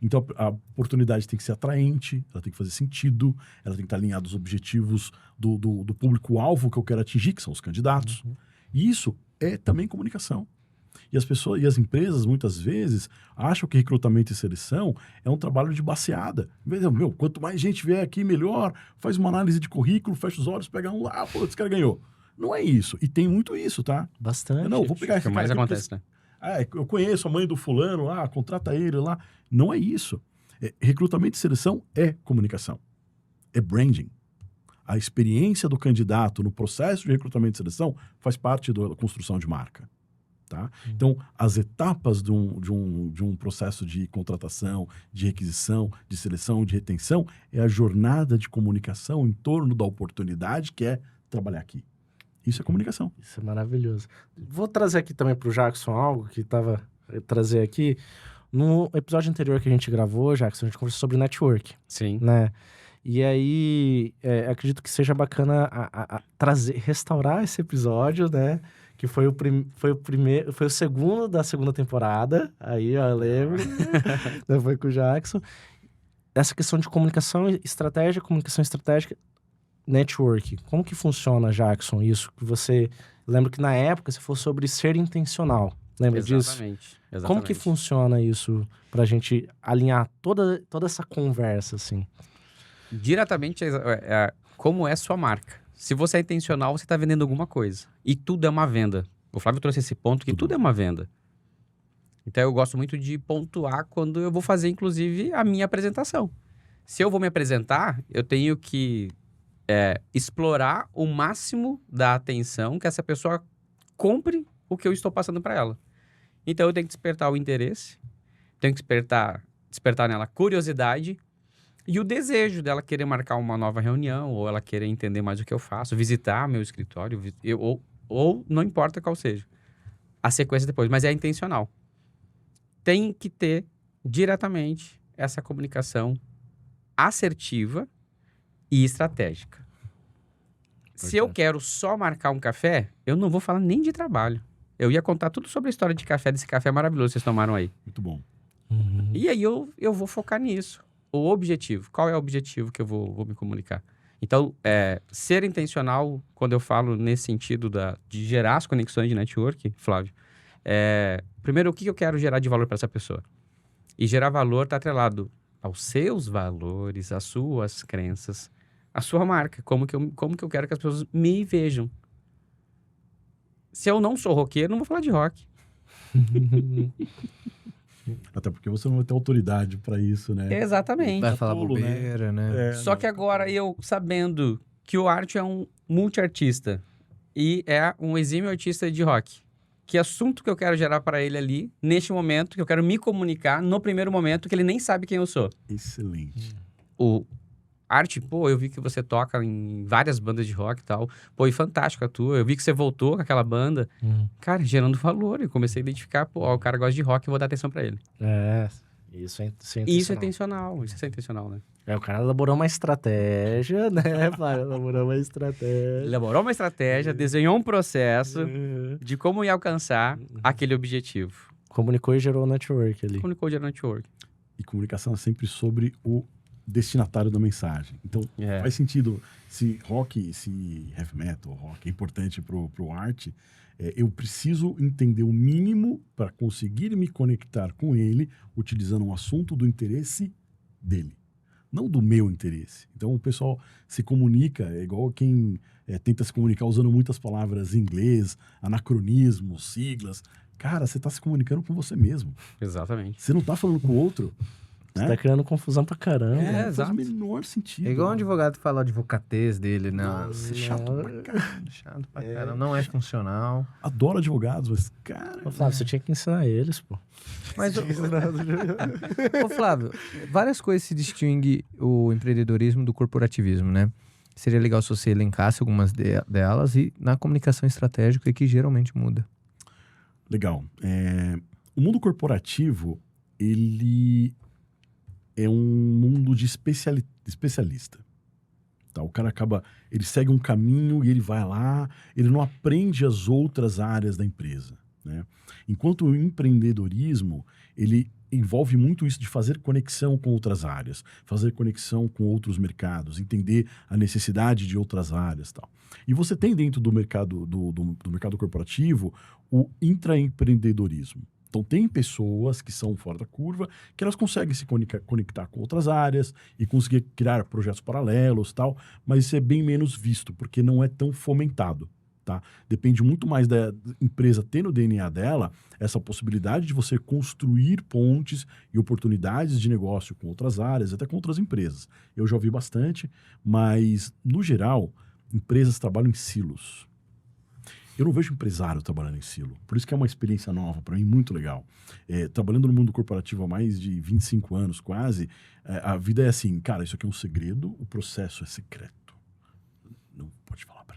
Então, a oportunidade tem que ser atraente, ela tem que fazer sentido, ela tem que estar alinhada aos objetivos do público-alvo que eu quero atingir, que são os candidatos. E isso é também comunicação. E as pessoas e as empresas, muitas vezes, acham que recrutamento e seleção é um trabalho de baseada. Quanto mais gente vier aqui, melhor. Faz uma análise de currículo, fecha os olhos, pega um lá, esse cara ganhou. Não é isso. E tem muito isso, tá? Bastante. Não, vou pegar esse cara. O que mais acontece, né? Eu conheço a mãe do fulano lá, contrata ele lá. Não é isso. Recrutamento e seleção é comunicação. É branding. A experiência do candidato no processo de recrutamento e seleção faz parte da construção de marca. Tá? Então, as etapas de um processo de contratação, de requisição, de seleção, de retenção, é a jornada de comunicação em torno da oportunidade que é trabalhar aqui. Isso é comunicação. Isso é maravilhoso. Vou trazer aqui também para o Jackson algo que estava trazer aqui. No episódio anterior que a gente gravou, Jackson, a gente conversou sobre network. Sim. Né? E aí, acredito que seja bacana restaurar esse episódio, né? Que foi o segundo da segunda temporada. Aí, ó, eu lembro. Foi com o Jackson. Essa questão de comunicação estratégica, network. Como que funciona, Jackson, isso? Que você... Lembro que na época você falou sobre ser intencional. Lembra disso? Exatamente. Como que funciona isso pra gente alinhar toda essa conversa, assim? Diretamente, como é sua marca. Se você é intencional, você está vendendo alguma coisa. E tudo é uma venda. O Flávio trouxe esse ponto que tudo é uma venda. Então, eu gosto muito de pontuar quando eu vou fazer, inclusive, a minha apresentação. Se eu vou me apresentar, eu tenho que explorar o máximo da atenção que essa pessoa compre o que eu estou passando para ela. Então, eu tenho que despertar o interesse, tenho que despertar nela a curiosidade e o desejo dela querer marcar uma nova reunião, ou ela querer entender mais o que eu faço, visitar meu escritório, ou não importa qual seja. A sequência depois, mas é intencional. Tem que ter diretamente essa comunicação assertiva e estratégica. Se eu quero só marcar um café, eu não vou falar nem de trabalho. Eu ia contar tudo sobre a história de café, desse café maravilhoso que vocês tomaram aí. Muito bom. E aí eu vou focar nisso. O objetivo. Qual é o objetivo que eu vou me comunicar? Então, ser intencional, quando eu falo nesse sentido de gerar as conexões de network, Flávio, primeiro, o que eu quero gerar de valor para essa pessoa? E gerar valor está atrelado aos seus valores, às suas crenças, à sua marca. Como que eu quero que as pessoas me vejam? Se eu não sou roqueiro, não vou falar de rock. Até porque você não vai ter autoridade para isso, né? Exatamente. Vai falar Tolo, bobeira, né? Só que agora eu sabendo que o Arte é um multiartista e é um exímio artista de rock, que assunto que eu quero gerar para ele ali, neste momento, que eu quero me comunicar no primeiro momento, que ele nem sabe quem eu sou. Excelente. O Arte, pô, eu vi que você toca em várias bandas de rock e tal. Pô, e fantástico a tua. Eu vi que você voltou com aquela banda. Cara, gerando valor. Eu comecei a identificar, pô, ó, o cara gosta de rock, eu vou dar atenção pra ele. Isso é intencional. Isso é intencional. Isso é intencional, né? O cara elaborou uma estratégia, né, Flávio? Elaborou uma estratégia, desenhou um processo de como ia alcançar aquele objetivo. Comunicou e gerou network ali. Comunicou de network. E comunicação é sempre sobre o destinatário da mensagem. Então, faz sentido, se heavy metal, rock é importante pro arte, eu preciso entender o mínimo para conseguir me conectar com ele, utilizando um assunto do interesse dele, não do meu interesse. Então, o pessoal se comunica, é igual quem tenta se comunicar usando muitas palavras em inglês, anacronismos, siglas. Cara, você está se comunicando com você mesmo. Exatamente. Você não está falando com o outro. Você tá criando confusão pra caramba. Não faz o menor sentido. É igual um advogado falar de advocatez dele, né? Nossa, chato pra caramba. Chato pra caramba. Não é funcional. Adoro advogados, mas, cara... Ô, Flávio, você tinha que ensinar eles, pô. Mas, ô Flávio, várias coisas se distinguem o empreendedorismo do corporativismo, né? Seria legal se você elencasse algumas delas e na comunicação estratégica que geralmente muda. Legal. O mundo corporativo, ele é um mundo de especialista. Tá? O cara ele segue um caminho e ele vai lá, ele não aprende as outras áreas da empresa, né? Enquanto o empreendedorismo, ele envolve muito isso de fazer conexão com outras áreas, fazer conexão com outros mercados, entender a necessidade de outras áreas, tal. E você tem dentro do mercado do mercado corporativo o intraempreendedorismo. Então, tem pessoas que são fora da curva, que elas conseguem se conectar com outras áreas e conseguir criar projetos paralelos e tal, mas isso é bem menos visto, porque não é tão fomentado, tá? Depende muito mais da empresa ter no DNA dela essa possibilidade de você construir pontes e oportunidades de negócio com outras áreas, até com outras empresas. Eu já ouvi bastante, mas, no geral, empresas trabalham em silos. Eu não vejo empresário trabalhando em silo. Por isso que é uma experiência nova, para mim, muito legal. Trabalhando no mundo corporativo há mais de 25 anos, quase, a vida é assim, cara, isso aqui é um segredo, o processo é secreto. Não pode falar para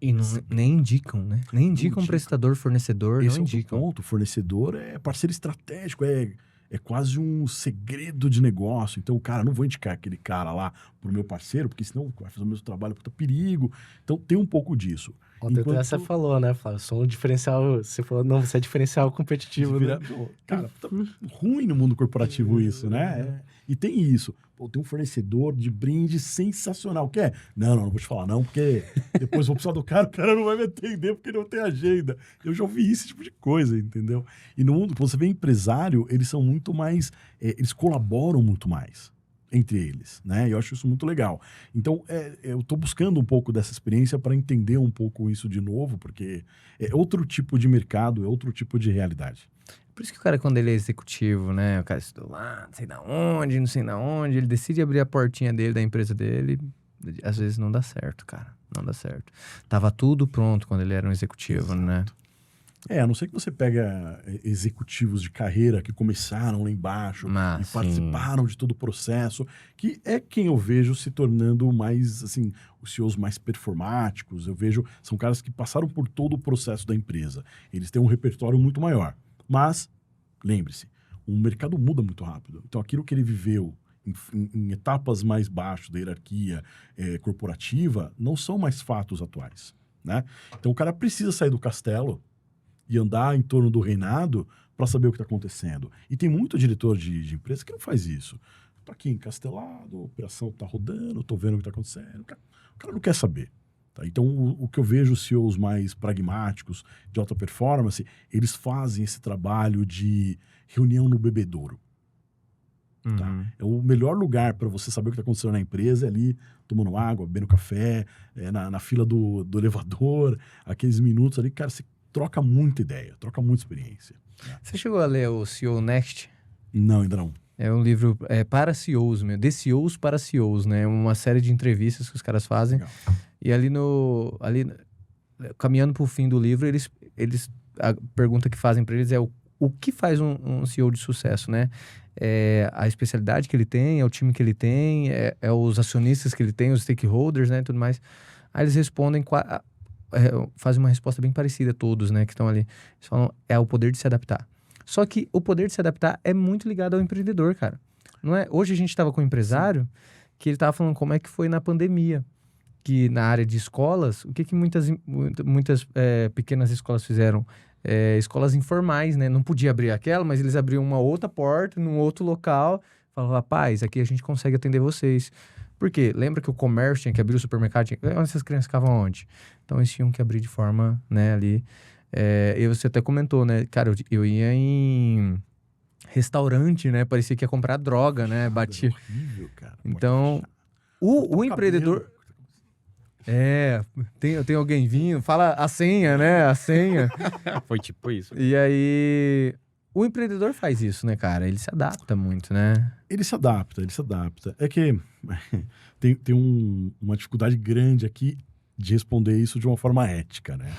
ninguém. E nem indicam, né? Nem indicam prestador, fornecedor, Esse não é indicam. O ponto. O fornecedor é parceiro estratégico, é quase um segredo de negócio. Então, cara, não vou indicar aquele cara lá pro meu parceiro, porque senão vai fazer o mesmo trabalho, puta perigo. Então, tem um pouco disso. Ontem até você falou, né, Flávio? Sou um diferencial. Você falou, não, você é diferencial competitivo, né? Cara, tá ruim no mundo corporativo isso, né? E tem isso. Pô, tem um fornecedor de brinde sensacional. Quer? Não vou te falar não, porque depois vou precisar do cara, o cara não vai me atender porque não tem agenda. Eu já ouvi esse tipo de coisa, entendeu? E no mundo, quando você vê empresário, eles são muito mais... eles colaboram muito mais entre eles, né? E eu acho isso muito legal. Então, eu tô buscando um pouco dessa experiência para entender um pouco isso de novo, porque é outro tipo de mercado, é outro tipo de realidade. Por isso que o cara, quando ele é executivo, né? O cara estudou lá, não sei da onde, ele decide abrir a portinha dele, da empresa dele, às vezes não dá certo, cara. Não dá certo. Tava tudo pronto quando ele era um executivo, né? A não ser que você pega executivos de carreira que começaram lá embaixo e participaram de todo o processo, que é quem eu vejo se tornando mais, assim, os CEOs mais performáticos. Eu vejo, são caras que passaram por todo o processo da empresa. Eles têm um repertório muito maior. Mas, lembre-se, o mercado muda muito rápido. Então, aquilo que ele viveu em etapas mais baixas da hierarquia corporativa não são mais fatos atuais, né? Então, o cara precisa sair do castelo e andar em torno do reinado para saber o que está acontecendo. E tem muito diretor de empresa que não faz isso. Está aqui encastelado, a operação está rodando, estou vendo o que está acontecendo. O cara não quer saber. Tá? Então, o que eu vejo os CEOs mais pragmáticos, de alta performance, eles fazem esse trabalho de reunião no bebedouro. Tá? É o melhor lugar para você saber o que está acontecendo na empresa, é ali tomando água, bebendo café, na fila do elevador, aqueles minutos ali, cara, você troca muita ideia, troca muita experiência. Né? Você chegou a ler o CEO Next? Não, ainda não. É um livro para CEOs, de CEOs para CEOs, né? Uma série de entrevistas que os caras fazem. Legal. E ali caminhando para o fim do livro, a pergunta que fazem para eles é o que faz um CEO de sucesso, né? É a especialidade que ele tem, é o time que ele tem, é os acionistas que ele tem, os stakeholders, né? Tudo mais. Aí eles respondem, fazem uma resposta bem parecida a todos, né? Que estão ali. Eles falam, é o poder de se adaptar. Só que o poder de se adaptar é muito ligado ao empreendedor, cara. Não é? Hoje a gente estava com um empresário que ele estava falando como é que foi na pandemia. Que na área de escolas, o que muitas pequenas escolas fizeram? Escolas informais, né? Não podia abrir aquela, mas eles abriam uma outra porta, num outro local. Falavam, rapaz, aqui a gente consegue atender vocês. Por quê? Lembra que o comércio tinha que abrir, o supermercado tinha que... Onde essas crianças ficavam onde? Então eles tinham que abrir de forma, né, ali... E você até comentou, né? Cara, eu ia em restaurante, né? Parecia que ia comprar droga, né? Batia. Horrível, cara. Então, o empreendedor... Tem alguém vindo, fala a senha, né? A senha. Foi tipo isso. E aí, o empreendedor faz isso, né, cara? Ele se adapta muito, né? Ele se adapta. É que tem uma dificuldade grande aqui de responder isso de uma forma ética, né?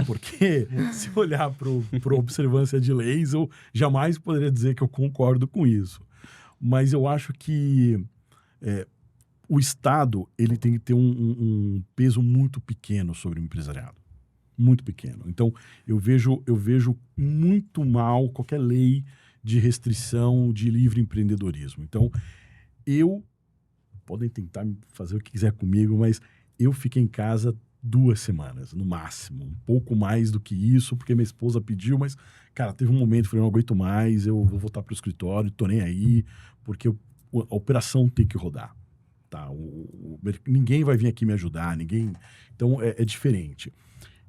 Porque se olhar para observância de leis, eu jamais poderia dizer que eu concordo com isso. Mas eu acho que o Estado ele tem que ter um peso muito pequeno sobre o empresariado. Muito pequeno. Então, eu vejo muito mal qualquer lei de restrição de livre empreendedorismo. Então, podem tentar fazer o que quiser comigo, mas eu fiquei em casa 2 semanas, no máximo. Um pouco mais do que isso, porque minha esposa pediu, mas, cara, teve um momento que eu falei, não aguento mais, eu vou voltar pro escritório, tô nem aí, porque a operação tem que rodar. Tá? Ninguém vai vir aqui me ajudar, ninguém... Então, é diferente.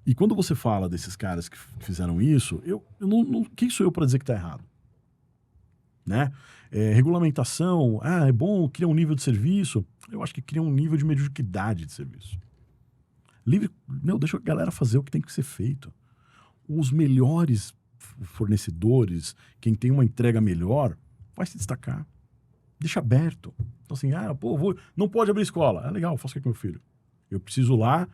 E quando você fala desses caras que fizeram isso, quem sou eu para dizer que tá errado? Né? Regulamentação, é bom, cria um nível de serviço. Eu acho que cria um nível de mediocridade de serviço. Deixa a galera fazer o que tem que ser feito. Os melhores fornecedores, quem tem uma entrega melhor, vai se destacar. Deixa aberto. Então assim, não pode abrir escola. Legal, faço o que com meu filho? Eu preciso lá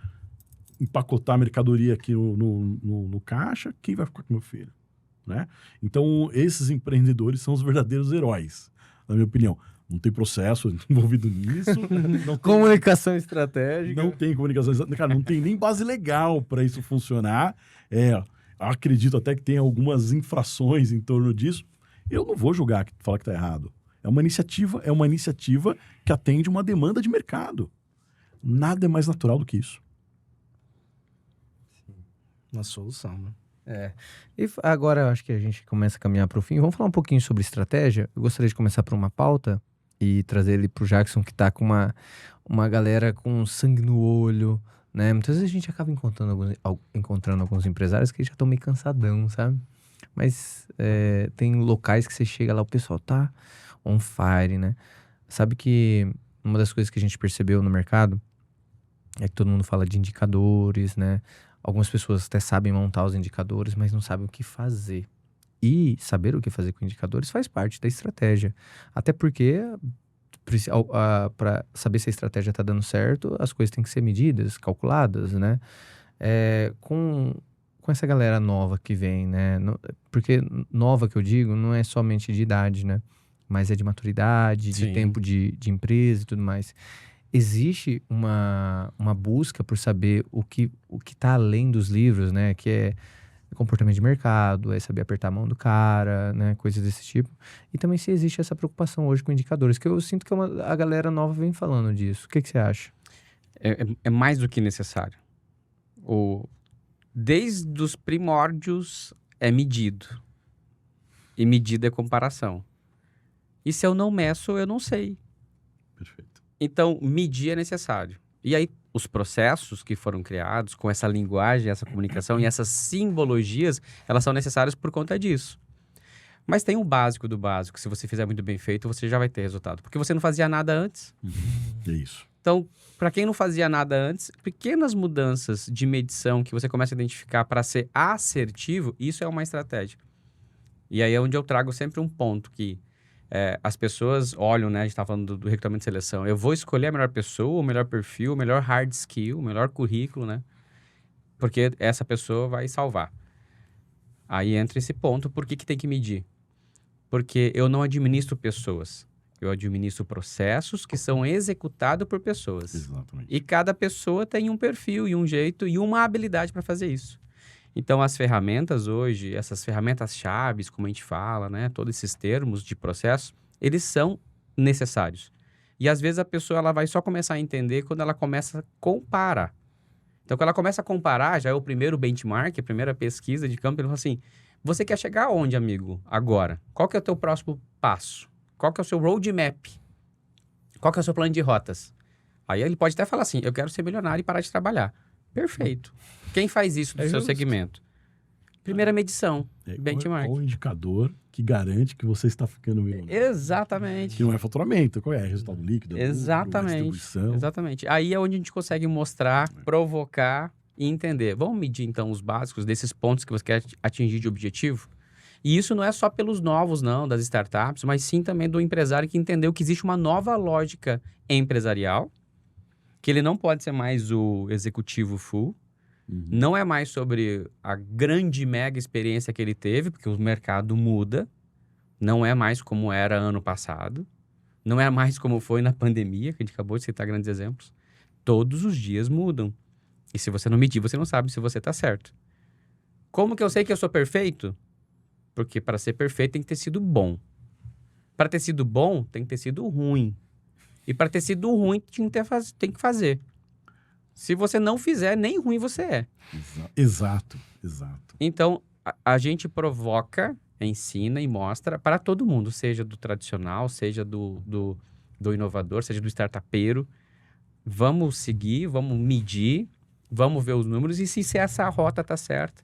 empacotar a mercadoria aqui no caixa, quem vai ficar com meu filho? Né? Então, esses empreendedores são os verdadeiros heróis, na minha opinião. Não tem processo envolvido nisso. Não tem, comunicação estratégica. Não tem comunicação estratégica. Cara, não tem nem base legal para isso funcionar. Acredito até que tem algumas infrações em torno disso. Eu não vou julgar, falar que está errado. É uma iniciativa que atende uma demanda de mercado. Nada é mais natural do que isso. Uma solução, né? E agora eu acho que a gente começa a caminhar para o fim. Vamos falar um pouquinho sobre estratégia. Eu gostaria de começar por uma pauta e trazer ele pro Jackson, que tá com uma galera com sangue no olho, né? Muitas vezes a gente acaba encontrando alguns empresários que já estão meio cansadão, sabe? Mas tem locais que você chega lá, o pessoal tá on fire, né? Sabe que uma das coisas que a gente percebeu no mercado é que todo mundo fala de indicadores, né? Algumas pessoas até sabem montar os indicadores, mas não sabem o que fazer. E saber o que fazer com indicadores faz parte da estratégia. Até porque, para saber se a estratégia está dando certo, as coisas têm que ser medidas, calculadas, né? Com essa galera nova que vem, né? Porque nova que eu digo não é somente de idade, né? Mas é de maturidade, de tempo de empresa e tudo mais. Existe uma busca por saber o que está além dos livros, né? Que é comportamento de mercado, é saber apertar a mão do cara, né? Coisas desse tipo. E também se existe essa preocupação hoje com indicadores, que eu sinto que a galera nova vem falando disso. O que você acha? É mais do que necessário. Desde os primórdios é medido. E medida é comparação. E se eu não meço, eu não sei. Perfeito. Então, medir é necessário. E aí, os processos que foram criados com essa linguagem, essa comunicação e essas simbologias, elas são necessárias por conta disso. Mas tem o básico do básico. Se você fizer muito bem feito, você já vai ter resultado. Porque você não fazia nada antes. É isso. Então, para quem não fazia nada antes, pequenas mudanças de medição que você começa a identificar para ser assertivo, isso é uma estratégia. E aí é onde eu trago sempre um ponto que as pessoas olham, né? A gente está falando do recrutamento de seleção. Eu vou escolher a melhor pessoa, o melhor perfil, o melhor hard skill, o melhor currículo, né? Porque essa pessoa vai salvar. Aí entra esse ponto, por que tem que medir? Porque eu não administro pessoas. Eu administro processos que são executados por pessoas. Exatamente. E cada pessoa tem um perfil e um jeito e uma habilidade para fazer isso. Então, as ferramentas hoje, essas ferramentas-chave, como a gente fala, né? Todos esses termos de processo, eles são necessários. E, às vezes, a pessoa ela vai só começar a entender quando ela começa a comparar. Então, quando ela começa a comparar, já é o primeiro benchmark, a primeira pesquisa de campo, ele fala assim, você quer chegar aonde, amigo, agora? Qual que é o teu próximo passo? Qual que é o seu roadmap? Qual que é o seu plano de rotas? Aí ele pode até falar assim, eu quero ser milionário e parar de trabalhar. Perfeito. Quem faz isso no seu segmento? Primeira medição, benchmark. Qual o indicador que garante que você está ficando milionário? Exatamente. Que não é faturamento, qual é? Resultado líquido, exatamente. distribuição. Exatamente. Aí é onde a gente consegue mostrar, provocar e entender. Vamos medir, então, os básicos desses pontos que você quer atingir de objetivo? E isso não é só pelos novos, não, das startups, mas sim também do empresário que entendeu que existe uma nova lógica empresarial, que ele não pode ser mais o executivo full, não é mais sobre a grande mega experiência que ele teve, porque o mercado muda, não é mais como era ano passado, não é mais como foi na pandemia, que a gente acabou de citar grandes exemplos. Todos os dias mudam. E se você não medir, você não sabe se você está certo. Como que eu sei que eu sou perfeito? Porque para ser perfeito tem que ter sido bom. Para ter sido bom, tem que ter sido ruim. E para ter sido ruim, tem que fazer. Se você não fizer, nem ruim você é. Exato. Então, a gente provoca, ensina e mostra para todo mundo, seja do tradicional, seja do inovador, seja do startupeiro. Vamos seguir, vamos medir, vamos ver os números e se essa rota está certa.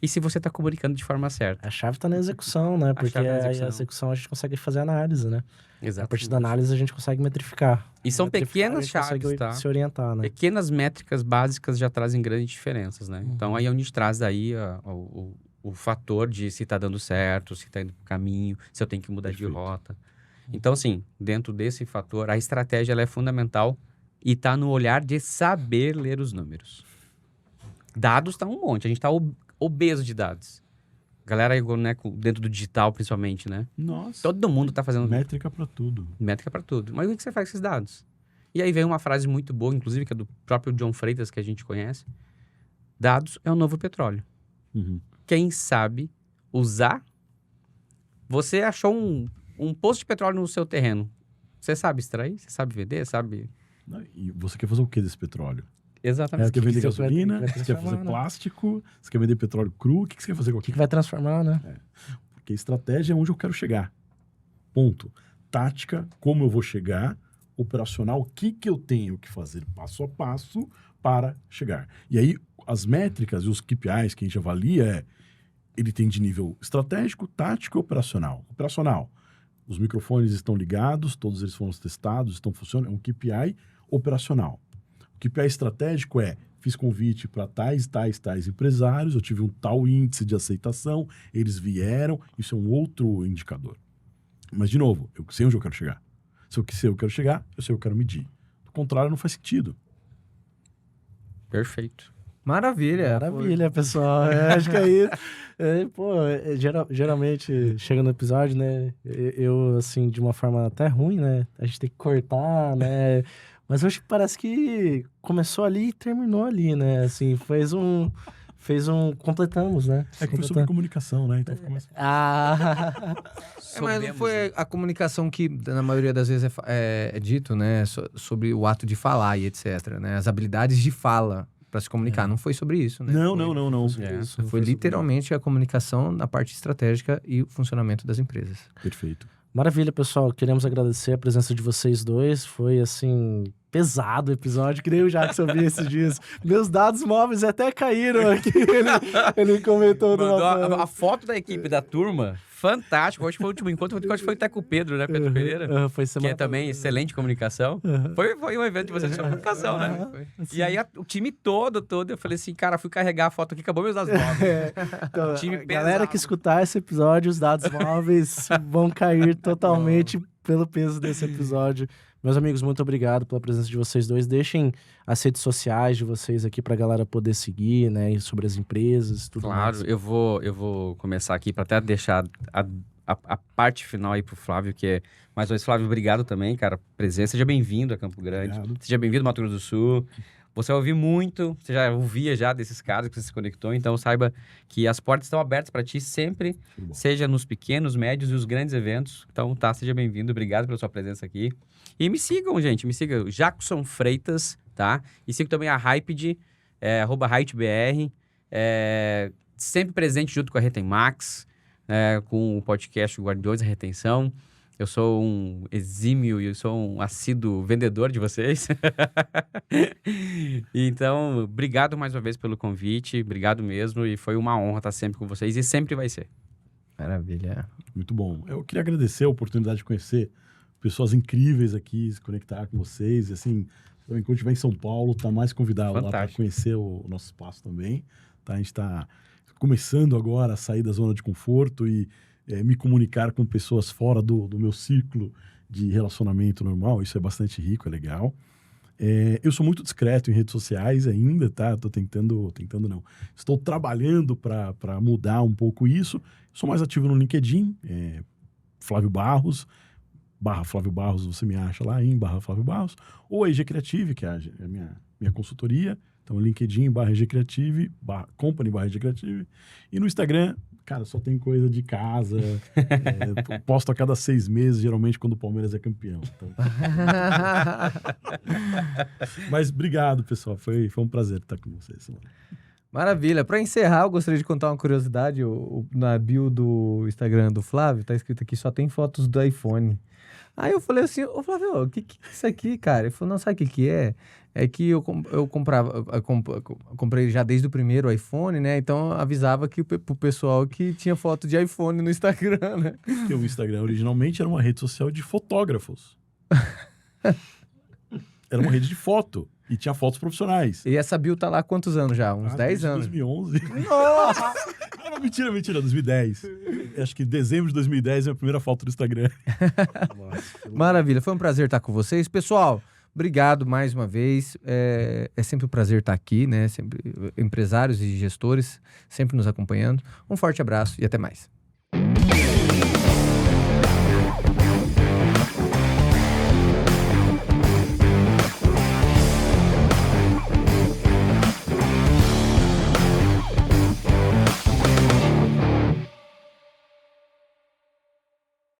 E se você está comunicando de forma certa. A chave está na execução, né? Porque a execução a gente consegue fazer análise, né? Exatamente. A partir da análise a gente consegue metrificar. E são pequenas chaves, tá? Se orientar, né? Pequenas métricas básicas já trazem grandes diferenças, né? Então, aí é onde a gente traz aí o fator de se está dando certo, se está indo para o caminho, se eu tenho que mudar de rota. Então, assim, dentro desse fator, a estratégia ela é fundamental e está no olhar de saber ler os números. Dados tá um monte, a gente está obeso de dados. Galera, né, dentro do digital, principalmente, né? Nossa. Todo mundo tá fazendo... Métrica para tudo. Métrica para tudo. Mas o que você faz com esses dados? E aí vem uma frase muito boa, inclusive, que é do próprio John Freitas, que a gente conhece. Dados é o novo petróleo. Quem sabe usar... Você achou um poço de petróleo no seu terreno. Você sabe extrair? Você sabe vender? Sabe... E você quer fazer o que desse petróleo? Exatamente. Você quer vender que você gasolina, vai você quer fazer transformar, né? plástico, você quer vender petróleo cru, o que você quer fazer com O que vai transformar, né? Porque estratégia é onde eu quero chegar. Ponto. Tática, como eu vou chegar. Operacional, o que eu tenho que fazer passo a passo para chegar. E aí, as métricas e os KPIs que a gente avalia ele tem de nível estratégico, tático e operacional. Operacional, os microfones estão ligados, todos eles foram testados, estão funcionando, é um KPI operacional. O KPI estratégico fiz convite para tais empresários, eu tive um tal índice de aceitação, eles vieram, isso é um outro indicador. Mas, de novo, eu sei onde eu quero chegar. Se eu sei onde eu quero chegar, eu sei o que eu quero medir. Do contrário, não faz sentido. Perfeito. Maravilha. Maravilha, pessoal. Acho que aí, geralmente, chega no episódio, né? Eu, assim, de uma forma até ruim, né? A gente tem que cortar, né? Mas hoje parece que começou ali e terminou ali, né? Assim, completamos, né? É que foi sobre comunicação, né? Então fica mais... Mas não foi a comunicação que, na maioria das vezes, é dito, né? Sobre o ato de falar e etc, né? As habilidades de fala para se comunicar. Não foi sobre isso, né? Não. Foi literalmente a comunicação na parte estratégica e o funcionamento das empresas. Perfeito. Maravilha, pessoal. Queremos agradecer a presença de vocês dois. Foi, assim, pesado o episódio, que nem o Jackson viu esses dias. Meus dados móveis até caíram aqui. Ele comentou. Mandou a foto da equipe da turma, fantástico. Hoje foi o último encontro, acho que foi até com o Pedro, né? Pedro Pereira. Foi Que é também excelente comunicação. Foi um evento de vocês de comunicação, né? E aí o time todo, eu falei assim, cara, fui carregar a foto aqui, acabou meus dados móveis. Então, time galera pesado. que escutar esse episódio, os dados móveis vão cair totalmente pelo peso desse episódio. Meus amigos, muito obrigado pela presença de vocês dois. Deixem as redes sociais de vocês aqui pra galera poder seguir, né? E sobre as empresas e tudo mais. Claro, eu vou começar aqui para até deixar a parte final aí pro Flávio, que é... Mais uma vez, Flávio, obrigado também, cara, presença. Seja bem-vindo a Campo Grande. Obrigado. Seja bem-vindo ao Mato Grosso do Sul. Você vai ouvir muito, você já ouvia já desses caras que você se conectou, então saiba que as portas estão abertas para ti sempre, seja nos pequenos, médios e os grandes eventos. Então, seja bem-vindo, obrigado pela sua presença aqui. E me sigam, gente, Jackson Freitas, tá? E sigam também a Hyped, @HypeBR, sempre presente junto com a Retem Max, com o podcast Guardiões da Retenção. Eu sou um exímio e eu sou um assíduo vendedor de vocês. Então, obrigado mais uma vez pelo convite, obrigado mesmo, e foi uma honra estar sempre com vocês, e sempre vai ser. Maravilha. Muito bom. Eu queria agradecer a oportunidade de conhecer pessoas incríveis aqui, se conectar com vocês. E assim, também quando estiver em São Paulo, tá mais convidado lá para conhecer o nosso espaço também. Tá? A gente está começando agora a sair da zona de conforto e me comunicar com pessoas fora do meu círculo de relacionamento normal. Isso é bastante rico, é legal. Eu sou muito discreto em redes sociais ainda, tá? Tô tentando não. Estou trabalhando para mudar um pouco isso. Sou mais ativo no LinkedIn, Flávio Barros, /Flávio Barros, você me acha lá em /Flávio Barros, ou a EG Creative, que é a minha consultoria. Então, LinkedIn, /EG Creative, company /EG Creative. E no Instagram, cara, só tem coisa de casa. Posto a cada 6 meses, geralmente, quando o Palmeiras é campeão. Então... Mas obrigado, pessoal. Foi um prazer estar com vocês. Maravilha. Para encerrar, eu gostaria de contar uma curiosidade. Na bio do Instagram do Flávio, tá escrito aqui, só tem fotos do iPhone. Aí eu falei assim, ô Flávio, o que é isso aqui, cara? Ele falou, não, sabe o que é? É que eu comprei já desde o primeiro iPhone, né? Então avisava pro pessoal que tinha foto de iPhone no Instagram, né? Porque o Instagram originalmente era uma rede social de fotógrafos. Era uma rede de foto. E tinha fotos profissionais. E essa bio tá lá há quantos anos já? Uns 10 anos? 2011. Nossa! Não, mentira, 2010. Acho que dezembro de 2010 é a primeira foto do Instagram. Maravilha, foi um prazer estar com vocês. Pessoal, obrigado mais uma vez. É sempre um prazer estar aqui, né? Sempre, empresários e gestores sempre nos acompanhando. Um forte abraço e até mais.